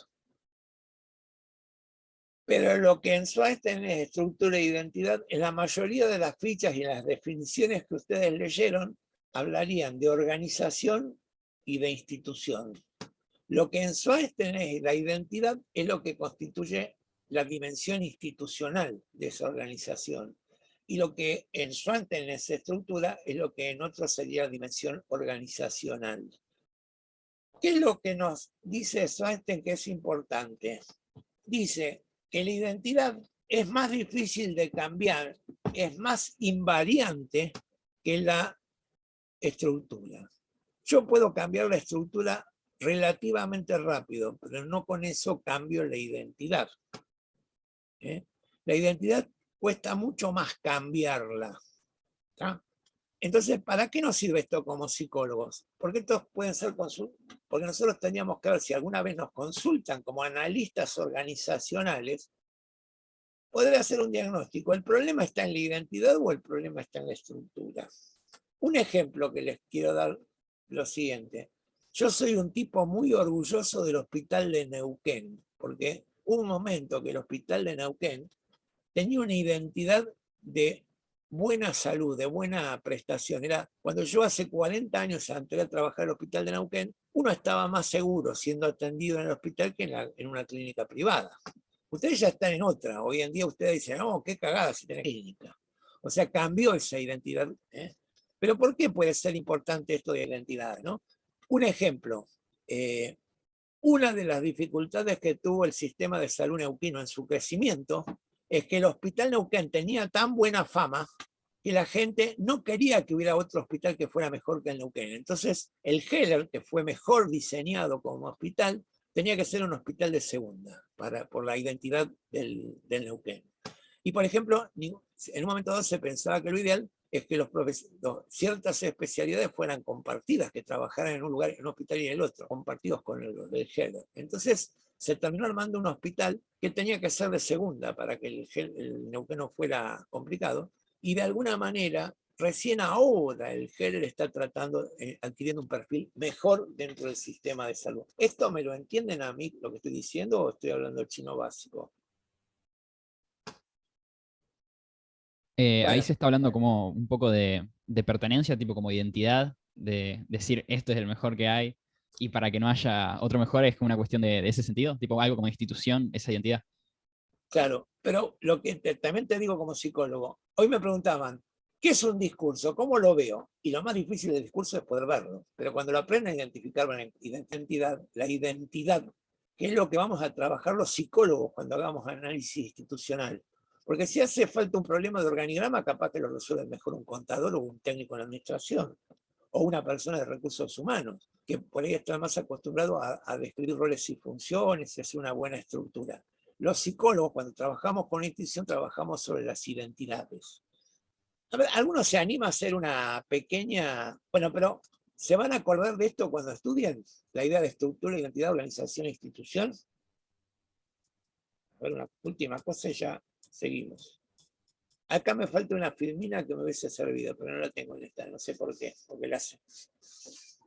Pero lo que en Swanstein es estructura e identidad, en la mayoría de las fichas y las definiciones que ustedes leyeron, hablarían de organización y de institución. Lo que en Swanstein es la identidad es lo que constituye la dimensión institucional de esa organización. Y lo que en Swanstein es estructura es lo que en otros sería la dimensión organizacional. ¿Qué es lo que nos dice Swanstein que es importante? Dice que la identidad es más difícil de cambiar, es más invariante que la estructura. Yo puedo cambiar la estructura relativamente rápido, pero no con eso cambio la identidad. La identidad cuesta mucho más cambiarla. ¿Tá? Entonces, ¿para qué nos sirve esto como psicólogos? Porque estos pueden ser porque nosotros teníamos que ver si alguna vez nos consultan como analistas organizacionales, poder hacer un diagnóstico. ¿El problema está en la identidad o el problema está en la estructura? Un ejemplo que les quiero dar, lo siguiente. Yo soy un tipo muy orgulloso del hospital de Neuquén, porque hubo un momento que el hospital de Neuquén tenía una identidad de buena salud, de buena prestación. Era cuando yo hace 40 años entré a trabajar en el hospital de Neuquén, uno estaba más seguro siendo atendido en el hospital que en una clínica privada. Ustedes ya están en otra. Hoy en día ustedes dicen, no, qué cagada si tenés clínica. O sea, cambió esa identidad. Pero ¿por qué puede ser importante esto de identidad? ¿No? Un ejemplo. Una de las dificultades que tuvo el sistema de salud neuquino en su crecimiento es que el hospital Neuquén tenía tan buena fama que la gente no quería que hubiera otro hospital que fuera mejor que el Neuquén. Entonces, el Heller, que fue mejor diseñado como hospital, tenía que ser un hospital de segunda, por la identidad del Neuquén. Y, por ejemplo, en un momento dado se pensaba que lo ideal es que ciertas especialidades fueran compartidas, que trabajaran en un lugar, en un hospital y en el otro, compartidos con el Heller. Entonces, se terminó armando un hospital que tenía que ser de segunda para que el Neuquén no fuera complicado, y de alguna manera, recién ahora el Heller está adquiriendo un perfil mejor dentro del sistema de salud. ¿Esto me lo entienden a mí, lo que estoy diciendo, o estoy hablando chino básico? Ahí se está hablando como un poco de pertenencia, tipo como identidad, de decir esto es el mejor que hay, y para que no haya otro mejor es como una cuestión de ese sentido, tipo algo como institución, esa identidad. Claro, pero lo que también te digo como psicólogo, hoy me preguntaban, ¿qué es un discurso? ¿Cómo lo veo? Y lo más difícil del discurso es poder verlo, pero cuando lo aprenden a identificar la identidad, que es lo que vamos a trabajar los psicólogos cuando hagamos análisis institucional. Porque si hace falta un problema de organigrama, capaz que lo resuelve mejor un contador o un técnico en la administración, o una persona de recursos humanos, que por ahí está más acostumbrado a describir roles y funciones y hacer una buena estructura. Los psicólogos, cuando trabajamos con la institución, trabajamos sobre las identidades. A ver, ¿alguno se anima a hacer una pequeña... Bueno, pero ¿se van a acordar de esto cuando estudien? La idea de estructura, identidad, organización e institución. A ver, una última cosa y ya seguimos. Acá me falta una filmina que me hubiese servido, pero no la tengo en esta, no sé por qué, porque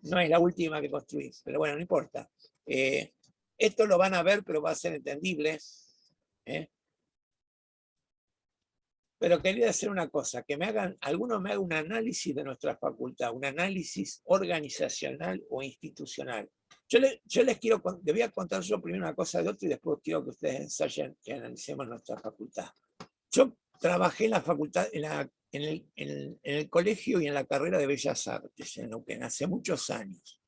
no es la última que construí, pero bueno, no importa. Esto lo van a ver, pero va a ser entendible. Pero quería hacer una cosa, que alguno me haga un análisis de nuestra facultad, un análisis organizacional o institucional. Yo les voy a contar yo primero una cosa de otro y después quiero que ustedes ensayen y analicemos nuestra facultad. Yo trabajé en la facultad, en el colegio y en la carrera de Bellas Artes en Neuquén hace muchos años.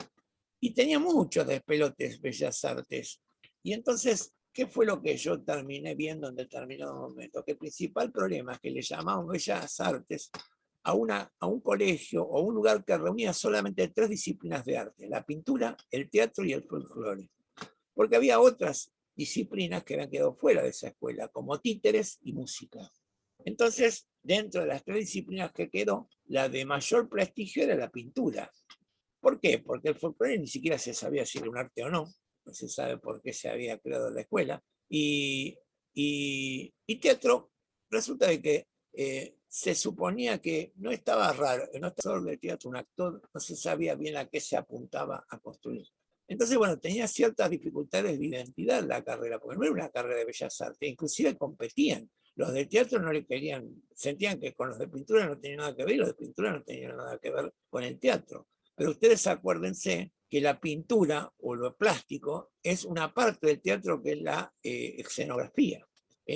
Y tenía muchos despelotes Bellas Artes. Y entonces, ¿qué fue lo que yo terminé viendo en determinado momento? Que el principal problema es que le llamaban Bellas Artes a un colegio o un lugar que reunía solamente 3 disciplinas de arte: la pintura, el teatro y el folclore. Porque había otras disciplinas que habían quedado fuera de esa escuela, como títeres y música. Entonces, dentro de las 3 disciplinas que quedó, la de mayor prestigio era la pintura. ¿Por qué? Porque el folclore ni siquiera se sabía si era un arte o no. No se sabe por qué se había creado la escuela. Y teatro, resulta de que se suponía que no estaba raro, no estaba solo de teatro un actor, no se sabía bien a qué se apuntaba a construir. Entonces, bueno, tenía ciertas dificultades de identidad la carrera, porque no era una carrera de bellas artes, inclusive competían. Los de teatro no le querían, sentían que con los de pintura no tenían nada que ver, y los de pintura no tenían nada que ver con el teatro. Pero ustedes acuérdense que la pintura o lo plástico es una parte del teatro que es la escenografía.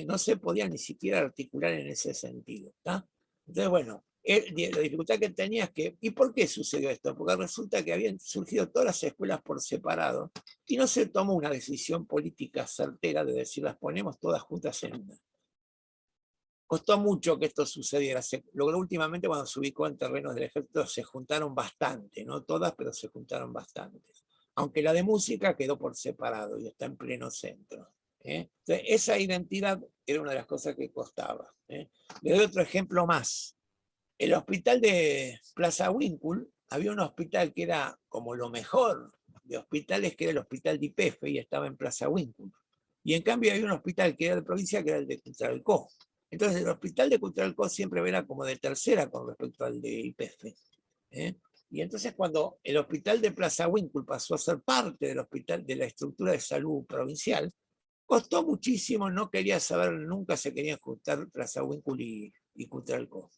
No se podía ni siquiera articular en ese sentido. ¿Tá? Entonces, bueno, la dificultad que tenía es que, ¿y por qué sucedió esto? Porque resulta que habían surgido todas las escuelas por separado y no se tomó una decisión política certera de decir, las ponemos todas juntas en una. Costó mucho que esto sucediera. Se logró últimamente cuando se ubicó en terrenos del ejército, se juntaron bastante, no todas, pero se juntaron bastantes. Aunque la de música quedó por separado y está en pleno centro. Entonces, esa identidad era una de las cosas que costaba. Le doy otro ejemplo más. El hospital de Plaza Winkle, había un hospital que era como lo mejor de hospitales, que era el hospital de YPF, y estaba en Plaza Winkle. Y en cambio había un hospital que era de provincia, que era el de Cutralcó. Entonces el hospital de Cutralcó siempre era como de tercera con respecto al de YPF. Y entonces cuando el hospital de Plaza Winkle pasó a ser parte del hospital, de la estructura de salud provincial, costó muchísimo, no quería saber, nunca se querían juntar Plaza Winkle y Cutralcó.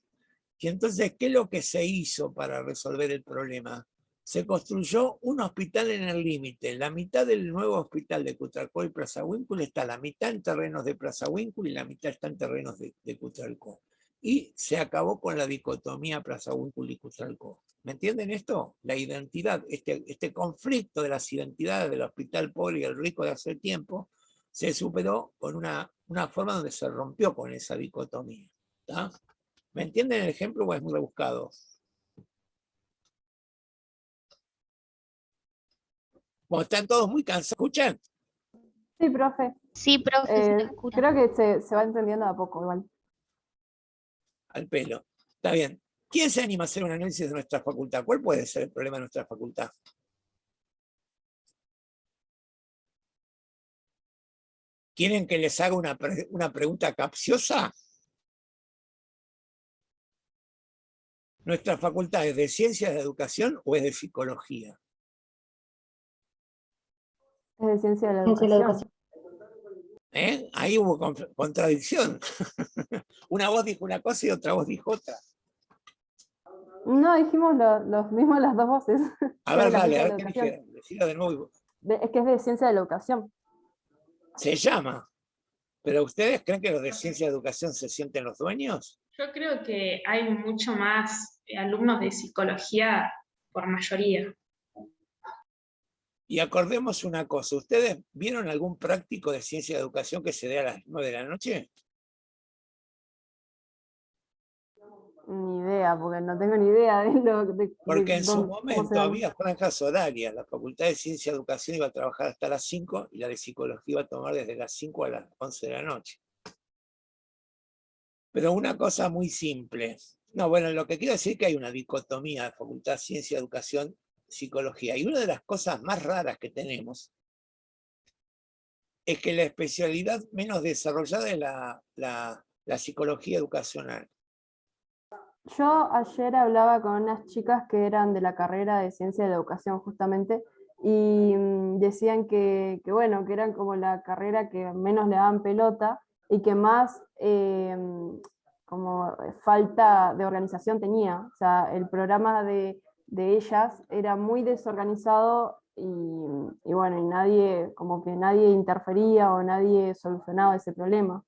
Y entonces, ¿qué es lo que se hizo para resolver el problema? Se construyó un hospital en el límite. La mitad del nuevo hospital de Cutralcó y Plaza Winkle está la mitad en terrenos de Plaza Winkle y la mitad está en terrenos de Cutralcó. Y se acabó con la dicotomía Plaza Winkle y Cutralcó. ¿Me entienden esto? La identidad, este conflicto de las identidades del hospital pobre y el rico de hace tiempo, se superó con una forma donde se rompió con esa dicotomía. ¿Tá? ¿Me entienden el ejemplo o es muy rebuscado? Bueno, están todos muy cansados. ¿Escuchan? Sí, profe. Sí, profe, se lo escucha. Creo que se va entendiendo a poco igual. Al pelo. Está bien. ¿Quién se anima a hacer un análisis de nuestra facultad? ¿Cuál puede ser el problema de nuestra facultad? ¿Quieren que les haga una pregunta capciosa? ¿Nuestra facultad es de ciencias de educación o es de psicología? Es de ciencia de la educación. Ahí hubo contradicción. Una voz dijo una cosa y otra voz dijo otra. No, dijimos los mismos las dos voces. A ver, dale, a ver qué dijeron. Decilo de nuevo. Es que es de ciencia de la educación. Se llama. ¿Pero ustedes creen que los de ciencia de educación se sienten los dueños? Yo creo que hay mucho más alumnos de psicología por mayoría. Y acordemos una cosa, ¿ustedes vieron algún práctico de ciencia de educación que se dé a las 9 de la noche? Ni idea, porque no tengo ni idea de lo que... Porque en su momento había franjas horarias, la Facultad de Ciencia de Educación iba a trabajar hasta las 5 y la de Psicología iba a tomar desde las 5 a las 11 de la noche. Pero una cosa muy simple. No, bueno, lo que quiero decir es que hay una dicotomía de Facultad de Ciencia, Educación, Psicología. Y una de las cosas más raras que tenemos es que la especialidad menos desarrollada es la psicología educacional. Yo ayer hablaba con unas chicas que eran de la carrera de ciencia de la educación justamente, y decían que bueno, que eran como la carrera que menos le daban pelota y que más como falta de organización tenía. O sea, el programa de ellas era muy desorganizado y bueno, y nadie, como que nadie interfería o nadie solucionaba ese problema.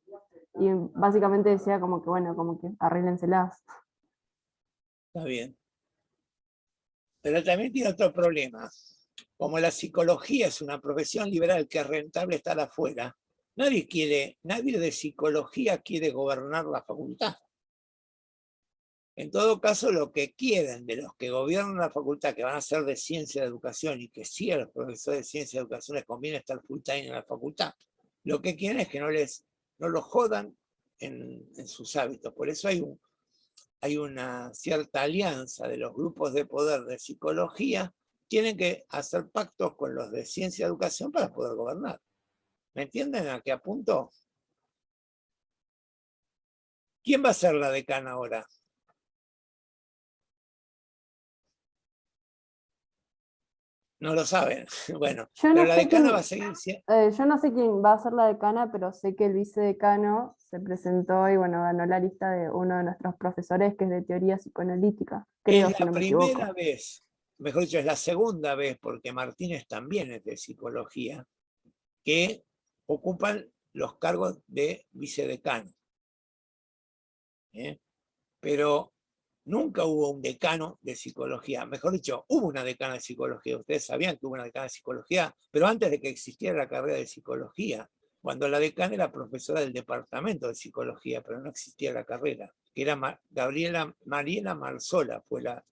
Y básicamente decía como que bueno, como que arréglenselas. Está bien. Pero también tiene otro problema. Como la psicología es una profesión liberal que es rentable estar afuera, nadie de psicología quiere gobernar la facultad. En todo caso, lo que quieren de los que gobiernan la facultad, que van a ser de ciencia de educación y que sí a los profesores de ciencia de educación les conviene estar full time en la facultad, lo que quieren es que no los jodan en sus hábitos. Por eso hay una cierta alianza de los grupos de poder de psicología, tienen que hacer pactos con los de ciencia y educación para poder gobernar. ¿Me entienden a qué apunto? ¿Quién va a ser la decana ahora? No lo saben. Bueno, Yo no pero la sé decana quién- va a seguir siendo... Yo no sé quién va a ser la decana, pero sé que el vicedecano se presentó y bueno, ganó la lista de uno de nuestros profesores que es de teoría psicoanalítica, creo, Es si la no me primera equivoco. vez, mejor dicho, es la segunda vez, porque Martínez también es de psicología, que ocupan los cargos de vicedecano. ¿Eh? Pero nunca hubo un decano de psicología. Mejor dicho, hubo una decana de psicología. Ustedes sabían que hubo una decana de psicología, pero antes de que existiera la carrera de psicología, cuando la decana era profesora del departamento de psicología, pero no existía la carrera, que era Mariela Marzola, fue la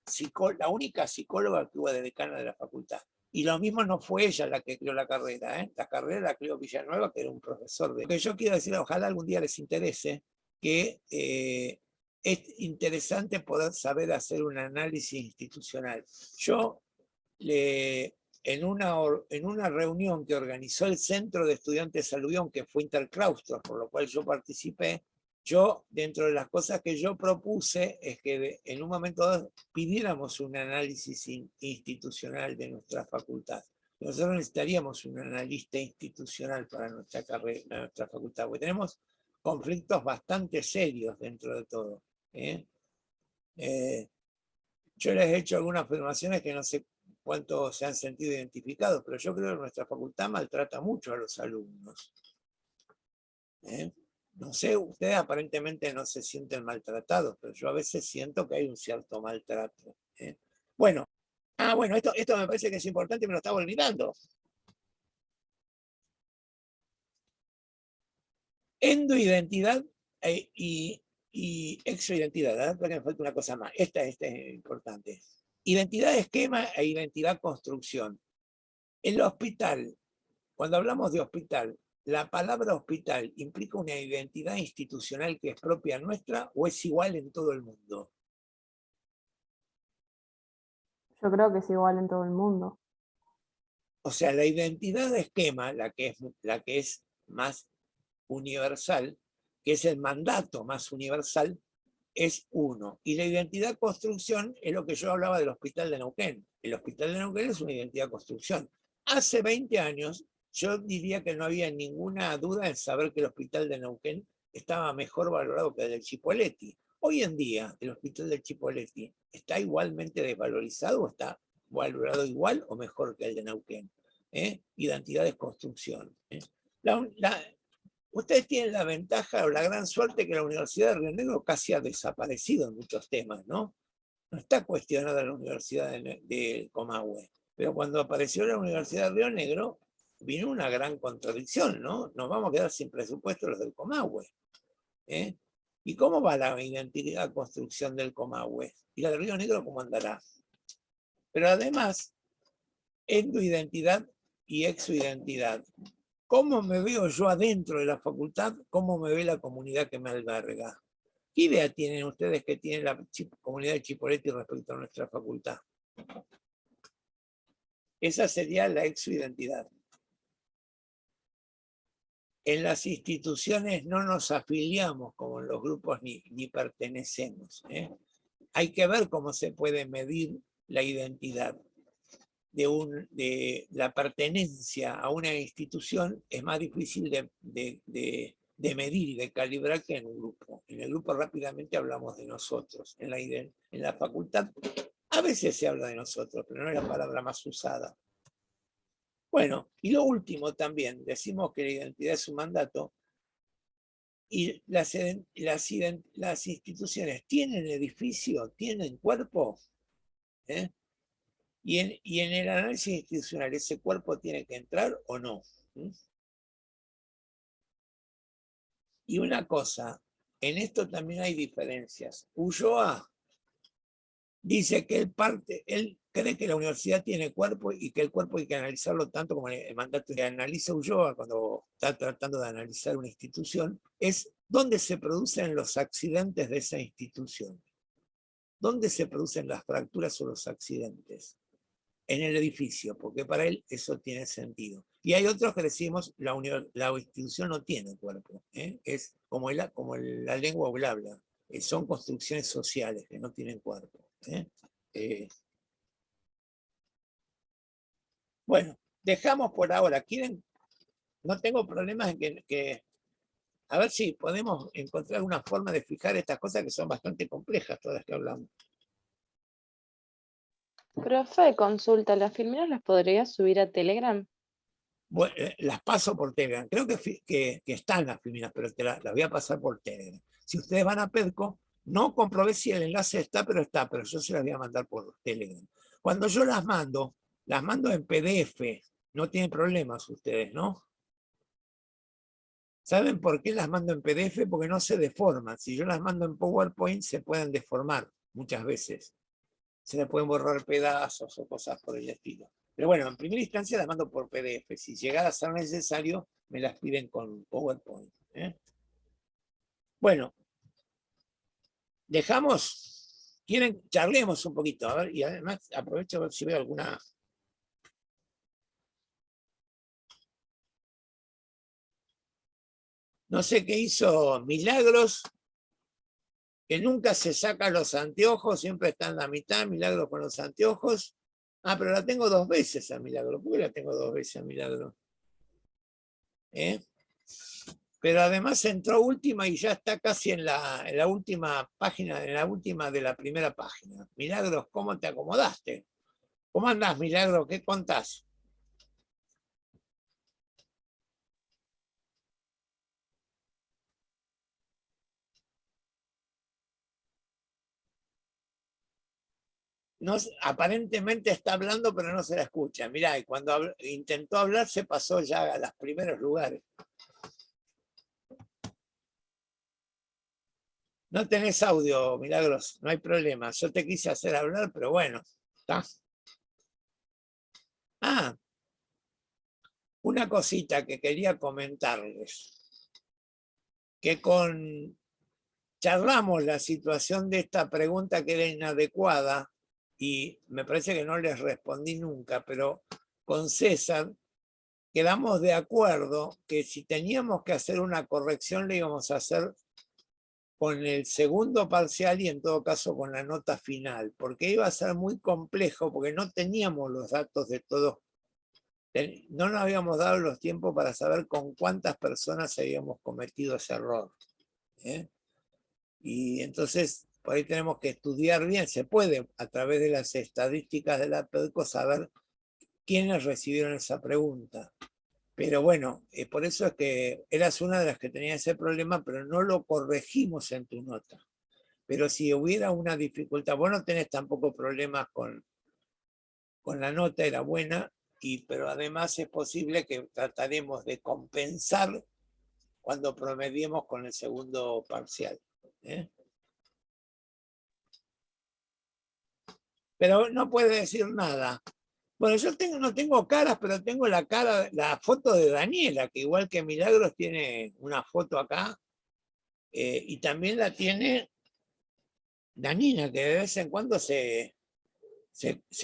única psicóloga que hubo de decana de la facultad. Y lo mismo no fue ella la que creó la carrera, ¿eh? La carrera la creó Villanueva, que era un profesor de... Lo que yo quiero decir, ojalá algún día les interese, que es interesante poder saber hacer un análisis institucional. Yo, en una reunión que organizó el Centro de Estudiantes Aluvión, que fue interclaustros, por lo cual yo participé, yo, dentro de las cosas que yo propuse, es que en un momento dado pidiéramos un análisis institucional de nuestra facultad. Nosotros necesitaríamos un analista institucional para nuestra carrera, nuestra facultad, porque tenemos conflictos bastante serios dentro de todo. Yo les he hecho algunas afirmaciones que no sé cuánto se han sentido identificados, pero yo creo que nuestra facultad maltrata mucho a los alumnos. No sé, ustedes aparentemente no se sienten maltratados, pero yo a veces siento que hay un cierto maltrato. Bueno, bueno, esto me parece que es importante y me lo estaba olvidando. Endoidentidad y exoidentidad. ¿Verdad? Porque me falta una cosa más. Esta es importante. Identidad esquema e identidad construcción. El hospital, cuando hablamos de hospital, ¿la palabra hospital implica una identidad institucional que es propia nuestra o es igual en todo el mundo? Yo creo que es igual en todo el mundo. O sea, la identidad de esquema, la que es más universal, que es el mandato más universal, es uno. Y la identidad construcción es lo que yo hablaba del Hospital de Neuquén. El Hospital de Neuquén es una identidad construcción. Hace 20 años, yo diría que no había ninguna duda en saber que el Hospital de Neuquén estaba mejor valorado que el del Chipoleti. Hoy en día, el Hospital del Chipoleti está igualmente desvalorizado o está valorado igual o mejor que el de Neuquén. Identidad de construcción. Ustedes tienen la ventaja o la gran suerte que la Universidad de Río Negro casi ha desaparecido en muchos temas, ¿no? No está cuestionada la Universidad de Comahue, pero cuando apareció la Universidad de Río Negro vino una gran contradicción, ¿no? Nos vamos a quedar sin presupuesto los del Comahue. ¿Y cómo va la identidad de construcción del Comahue? ¿Y la de Río Negro cómo andará? Pero además, endoidentidad y exoidentidad. ¿Cómo me veo yo adentro de la facultad? ¿Cómo me ve la comunidad que me alberga? ¿Qué idea tienen ustedes que tiene la comunidad de Chipoleti respecto a nuestra facultad? Esa sería la exoidentidad. En las instituciones no nos afiliamos como en los grupos ni pertenecemos. Hay que ver cómo se puede medir la identidad. De la pertenencia a una institución es más difícil de medir y de calibrar que en un grupo. En el grupo rápidamente hablamos de nosotros. En la facultad a veces se habla de nosotros, pero no es la palabra más usada. Bueno, y lo último también, decimos que la identidad es un mandato y las instituciones tienen edificio, tienen cuerpo, Y en el análisis institucional, ¿ese cuerpo tiene que entrar o no? Y una cosa, en esto también hay diferencias. Ulloa dice que él cree que la universidad tiene cuerpo y que el cuerpo hay que analizarlo tanto como el mandato que analiza Ulloa cuando está tratando de analizar una institución, es dónde se producen los accidentes de esa institución. ¿Dónde se producen las fracturas o los accidentes? En el edificio, porque para él eso tiene sentido. Y hay otros que decimos, la institución no tiene cuerpo, es como la lengua o el habla, son construcciones sociales que no tienen cuerpo. Bueno, dejamos por ahora. ¿Quieren? No tengo problemas en que a ver si podemos encontrar una forma de fijar estas cosas que son bastante complejas, todas las que hablamos. Profe, consulta, ¿las filminas las podría subir a Telegram? Bueno, las paso por Telegram. Creo que están las filminas, pero las voy a pasar por Telegram. Si ustedes van a Pedco, no comprobé si el enlace está, pero yo se las voy a mandar por Telegram. Cuando yo las mando en PDF. No tienen problemas ustedes, ¿no? ¿Saben por qué las mando en PDF? Porque no se deforman. Si yo las mando en PowerPoint, se pueden deformar muchas veces. Se le pueden borrar pedazos o cosas por el estilo. Pero bueno, en primera instancia las mando por PDF. Si llegara a ser necesario, me las piden con PowerPoint. Bueno, dejamos. ¿Quieren? Charlemos un poquito. A ver, y además aprovecho a ver si veo alguna. No sé qué hizo Milagros, que nunca se saca los anteojos, siempre está en la mitad, Milagros con los anteojos. Ah, pero la tengo 2 veces a Milagro. ¿Por qué la tengo 2 veces a Milagro? Pero además entró última y ya está casi en la última página, en la última de la primera página. Milagros, ¿cómo te acomodaste? ¿Cómo andás, Milagro? ¿Qué contás? No, aparentemente está hablando, pero no se la escucha. Mirá, y cuando intentó hablar se pasó ya a los primeros lugares. No tenés audio, Milagros, no hay problema. Yo te quise hacer hablar, pero bueno, está. Ah, una cosita que quería comentarles. Que charlamos la situación de esta pregunta que era inadecuada y me parece que no les respondí nunca, pero con César quedamos de acuerdo que si teníamos que hacer una corrección le íbamos a hacer con el segundo parcial y en todo caso con la nota final, porque iba a ser muy complejo porque no teníamos los datos de todos, no nos habíamos dado los tiempos para saber con cuántas personas habíamos cometido ese error. Y entonces por ahí tenemos que estudiar bien, se puede a través de las estadísticas de la PEDCO saber quiénes recibieron esa pregunta. Pero bueno, por eso es que eras una de las que tenía ese problema, pero no lo corregimos en tu nota. Pero si hubiera una dificultad, vos no tenés tampoco problemas con la nota, era buena, pero además es posible que trataremos de compensar cuando promediemos con el segundo parcial. Pero no puede decir nada. Bueno, yo no tengo caras, pero tengo la foto de Daniela, que igual que Milagros tiene una foto acá, y también la tiene Danina, que de vez en cuando se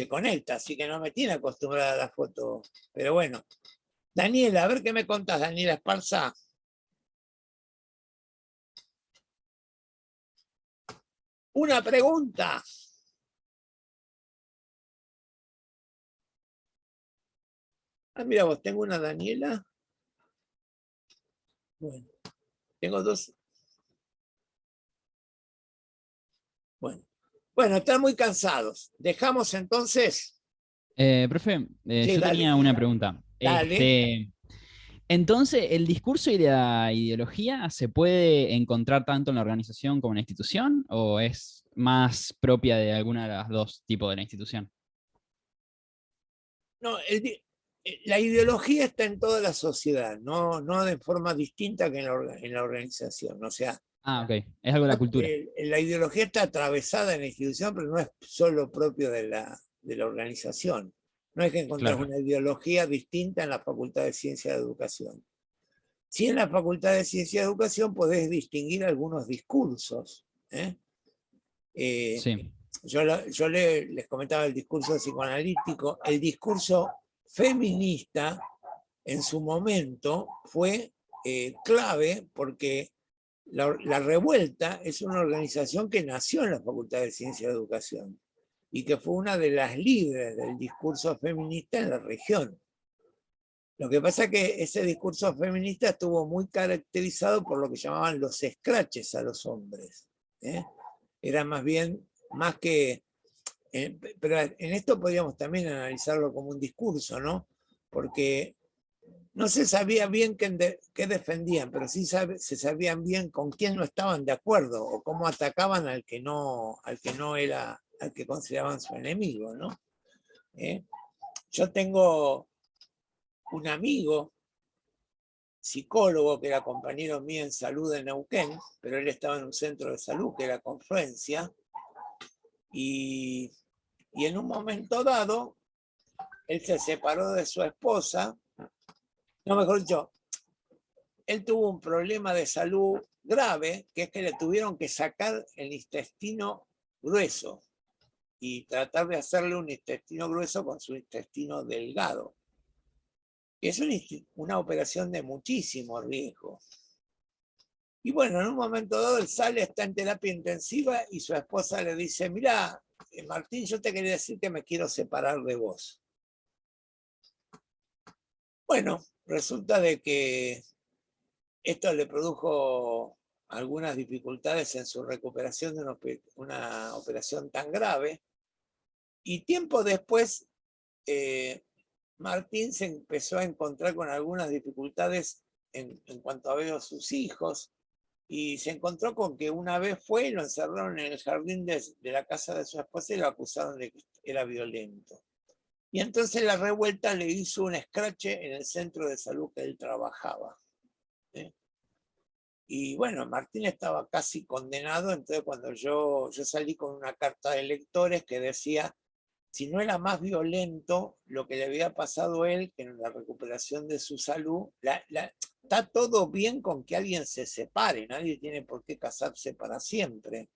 conecta, así que no me tiene acostumbrada a la foto. Pero bueno, Daniela, a ver qué me contás, Daniela Esparza. Una pregunta. Ah, mira vos, tengo una Daniela. Bueno, tengo 2. Bueno, están muy cansados. Dejamos entonces. Profe, Sí, yo dale. tenía una pregunta. Dale. Entonces, ¿el discurso y la ideología se puede encontrar tanto en la organización como en la institución? ¿O es más propia de alguna de las dos tipos de la institución? No, la ideología está en toda la sociedad, no de forma distinta que en la organización. O sea, Ah, ok. Es algo de la cultura. La ideología está atravesada en la institución, pero no es solo propio de la organización. No es que encontrar Claro. una ideología distinta en la Facultad de Ciencia de Educación. Sí, en la Facultad de Ciencia de Educación podés distinguir algunos discursos. Sí. Yo les comentaba el discurso psicoanalítico. El discurso feminista en su momento fue clave porque la Revuelta es una organización que nació en la Facultad de Ciencia de Educación y que fue una de las líderes del discurso feminista en la región. Lo que pasa es que ese discurso feminista estuvo muy caracterizado por lo que llamaban los escraches a los hombres. Era más bien, más que... pero en esto podríamos también analizarlo como un discurso, ¿no? Porque no se sabía bien qué defendían, pero sí se sabían bien con quién no estaban de acuerdo o cómo atacaban al que no era, al que consideraban su enemigo, ¿no? Yo tengo un amigo psicólogo que era compañero mío en salud en Neuquén, pero él estaba en un centro de salud que era Confluencia, y en un momento dado él se separó de su esposa. No, mejor dicho, él tuvo un problema de salud grave, que es que le tuvieron que sacar el intestino grueso y tratar de hacerle un intestino grueso con su intestino delgado. Es una operación de muchísimo riesgo. Y bueno, en un momento dado él sale, está en terapia intensiva y su esposa le dice, mirá, Martín, yo te quería decir que me quiero separar de vos. Bueno, resulta de que esto le produjo algunas dificultades en su recuperación de una operación tan grave. Y tiempo después, Martín se empezó a encontrar con algunas dificultades en cuanto a ver a sus hijos. Y se encontró con que una vez fue y lo encerraron en el jardín de la casa de su esposa y lo acusaron de que era violento. Y entonces la Revuelta le hizo un escrache en el centro de salud que él trabajaba. Y bueno, Martín estaba casi condenado, entonces cuando yo salí con una carta de lectores que decía, si no era más violento lo que le había pasado a él, que en la recuperación de su salud, está todo bien con que alguien se separe, nadie tiene por qué casarse para siempre,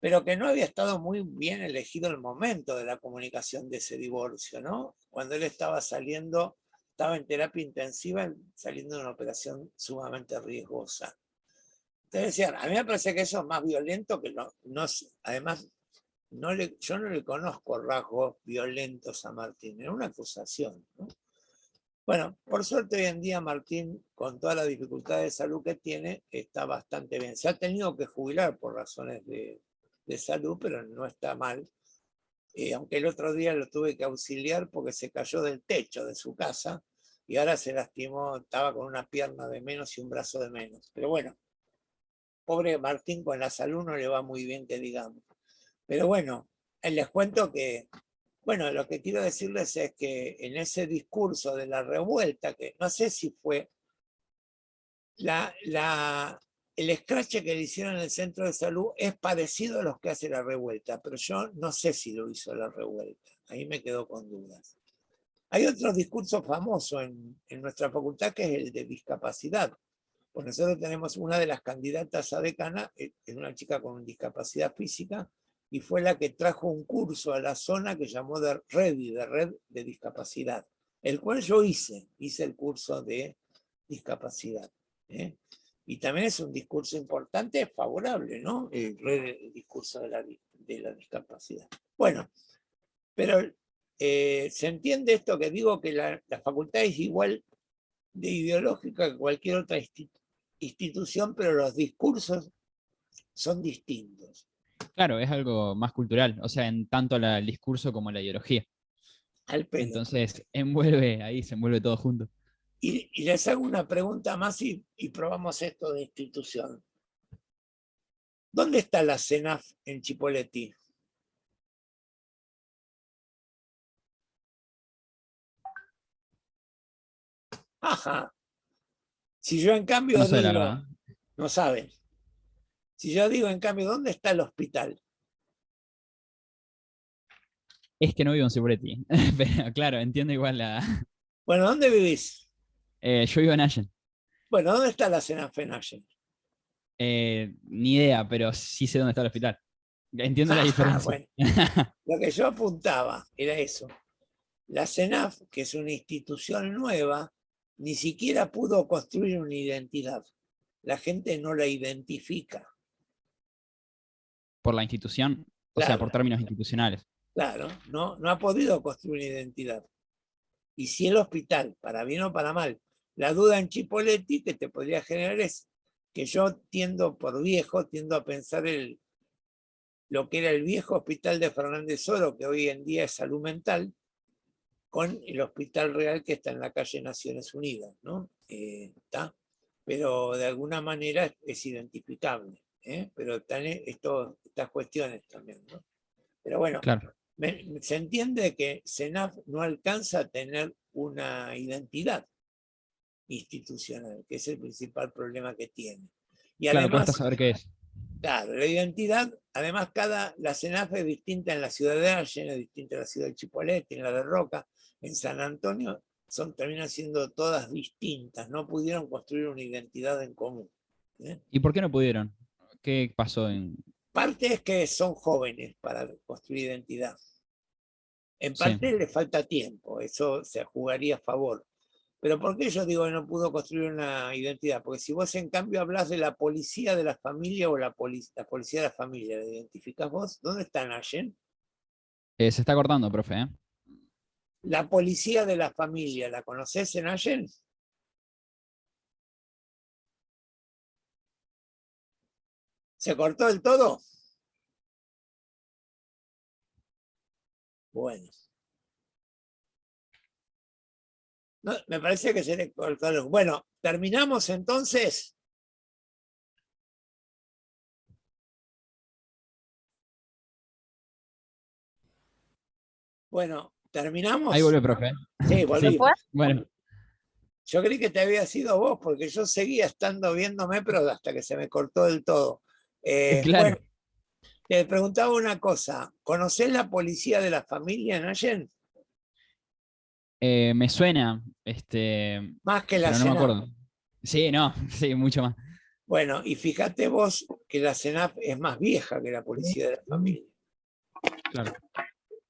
pero que no había estado muy bien elegido el momento de la comunicación de ese divorcio, ¿no? Cuando él estaba saliendo, estaba en terapia intensiva, saliendo de una operación sumamente riesgosa. Entonces decían, a mí me parece que eso es más violento que además, yo no le conozco rasgos violentos a Martín, era una acusación, ¿no? Bueno, por suerte hoy en día Martín, con toda la dificultad de salud que tiene, está bastante bien. Se ha tenido que jubilar por razones de salud, pero no está mal. Aunque el otro día lo tuve que auxiliar porque se cayó del techo de su casa y ahora se lastimó, estaba con una pierna de menos y un brazo de menos. Pero bueno, pobre Martín con la salud no le va muy bien que digamos. Pero bueno, les cuento que, bueno, lo que quiero decirles es que en ese discurso de la Revuelta, que no sé si fue el escrache que le hicieron en el centro de salud es parecido a los que hace la Revuelta, pero yo no sé si lo hizo la Revuelta. Ahí me quedo con dudas. Hay otro discurso famoso en nuestra facultad que es el de discapacidad. Pues nosotros tenemos una de las candidatas a decana, es una chica con discapacidad física, y fue la que trajo un curso a la zona que llamó de red de discapacidad, el cual yo hice el curso de discapacidad. Y también es un discurso importante, favorable, ¿no? El discurso de la discapacidad. Bueno, pero se entiende esto que digo, que la facultad es igual de ideológica que cualquier otra institución, pero los discursos son distintos. Claro, es algo más cultural, o sea, en tanto el discurso como la ideología. Al pelo. Entonces, ahí se envuelve todo junto. Y les hago una pregunta más y probamos esto de institución. ¿Dónde está la CENAF en Chipoleti? Ajá. Si yo en cambio No sé, la digo, verdad. no saben. Si yo digo, en cambio, ¿dónde está el hospital? Es que no vivo en Cipoletti, pero claro, entiendo igual la... Bueno, ¿dónde vivís? Yo vivo en Allen. Bueno, ¿dónde está la CENAF en Allen? Ni idea, pero sí sé dónde está el hospital. Entiendo la diferencia. Bueno, lo que yo apuntaba era eso. La CENAF, que es una institución nueva, ni siquiera pudo construir una identidad. La gente no la identifica. Por la institución, o sea, Claro. por términos institucionales. Claro, no ha podido construir una identidad. Y si el hospital, para bien o para mal, la duda en Chipoletti que te podría generar es que yo tiendo a pensar lo que era el viejo hospital de Fernández Oro, que hoy en día es Salud Mental, con el Hospital Real que está en la calle Naciones Unidas, ¿no? ¿Está? Pero de alguna manera es identificable, ¿eh? Pero están estas cuestiones también, ¿no? Pero bueno, claro. Se entiende que CENAF no alcanza a tener una identidad institucional, que es el principal problema que tiene. Y Claro, además, cuesta saber qué es. claro, la identidad, además la CENAF es distinta en la ciudad de Allen, es distinta en la ciudad de Chipolete, en la de Roca, en San Antonio, terminan siendo todas distintas, no pudieron construir una identidad en común. ¿Y por qué no pudieron? ¿Qué pasó en...? Parte es que son jóvenes para construir identidad. En Sí. parte le falta tiempo, eso se jugaría a favor. Pero ¿por qué yo digo que no pudo construir una identidad? Porque si vos en cambio hablas de la policía de la familia o la policía de la familia, ¿la identificás vos? ¿Dónde está en Allen? Se está cortando, profe, ¿eh? La policía de la familia, ¿la conocés en Allen? ¿Se cortó del todo? Bueno. No, me parece que se le cortó. Bueno, ¿terminamos entonces? Bueno, ¿terminamos? Ahí vuelve, profe. Sí, volvimos. Sí. Bueno. Yo creí que te había sido vos, porque yo seguía estando viéndome, pero hasta que se me cortó del todo. Claro. Bueno, te preguntaba una cosa. ¿Conocés la policía de la familia en Allen? Me suena, Más que la pero no me CENAF. acuerdo. Sí, no, sí, mucho más. Bueno, y fíjate vos que la CENAF es más vieja que la policía de la familia. Claro.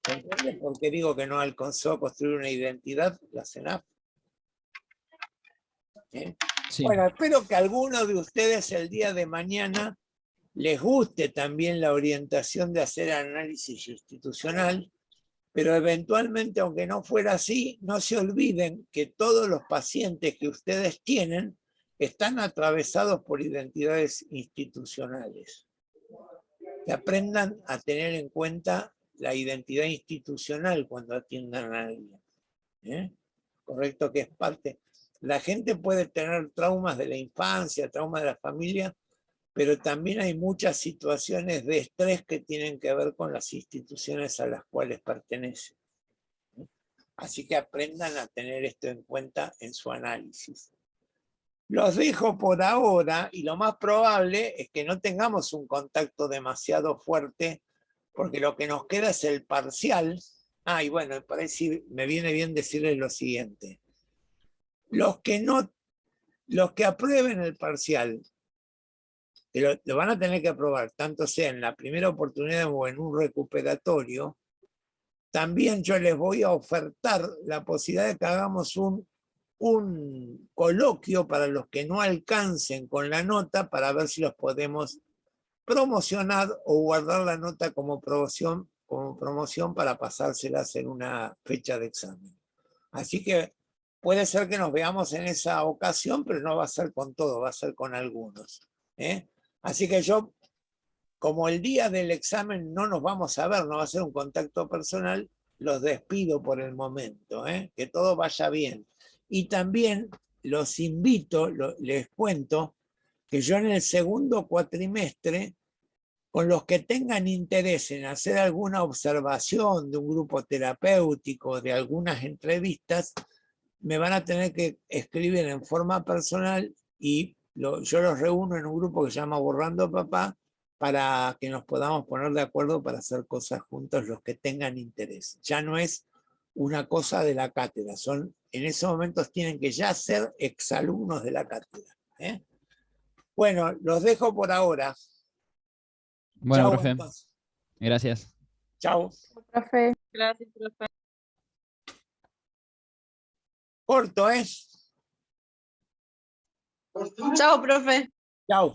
¿Entiendes por qué digo que no alcanzó a construir una identidad la CENAF? Sí. Bueno, espero que a alguno de ustedes el día de mañana les guste también la orientación de hacer análisis institucional, pero eventualmente, aunque no fuera así, no se olviden que todos los pacientes que ustedes tienen están atravesados por identidades institucionales. Que aprendan a tener en cuenta la identidad institucional cuando atiendan a alguien. Correcto, que es parte. La gente puede tener traumas de la infancia, traumas de la familia, pero también hay muchas situaciones de estrés que tienen que ver con las instituciones a las cuales pertenecen. Así que aprendan a tener esto en cuenta en su análisis. Los dejo por ahora y lo más probable es que no tengamos un contacto demasiado fuerte porque lo que nos queda es el parcial. Y bueno, me viene bien decirles lo siguiente. Los que aprueben el parcial, lo van a tener que aprobar, tanto sea en la primera oportunidad o en un recuperatorio. También yo les voy a ofertar la posibilidad de que hagamos un coloquio para los que no alcancen con la nota para ver si los podemos promocionar o guardar la nota como promoción para pasárselas en una fecha de examen. Así que puede ser que nos veamos en esa ocasión, pero no va a ser con todo, va a ser con algunos. Así que yo, como el día del examen no nos vamos a ver, no va a ser un contacto personal, los despido por el momento, que todo vaya bien. Y también los invito, les cuento, que yo en el segundo cuatrimestre, con los que tengan interés en hacer alguna observación de un grupo terapéutico, de algunas entrevistas, me van a tener que escribir en forma personal y yo los reúno en un grupo que se llama Borrando Papá para que nos podamos poner de acuerdo para hacer cosas juntos los que tengan interés. Ya no es una cosa de la cátedra, en esos momentos tienen que ya ser exalumnos de la cátedra. Bueno, los dejo por ahora. Bueno, Chau, profe. entonces. Gracias. Chao. Profe. Gracias, profe. Corto, Chao, profe. Chao.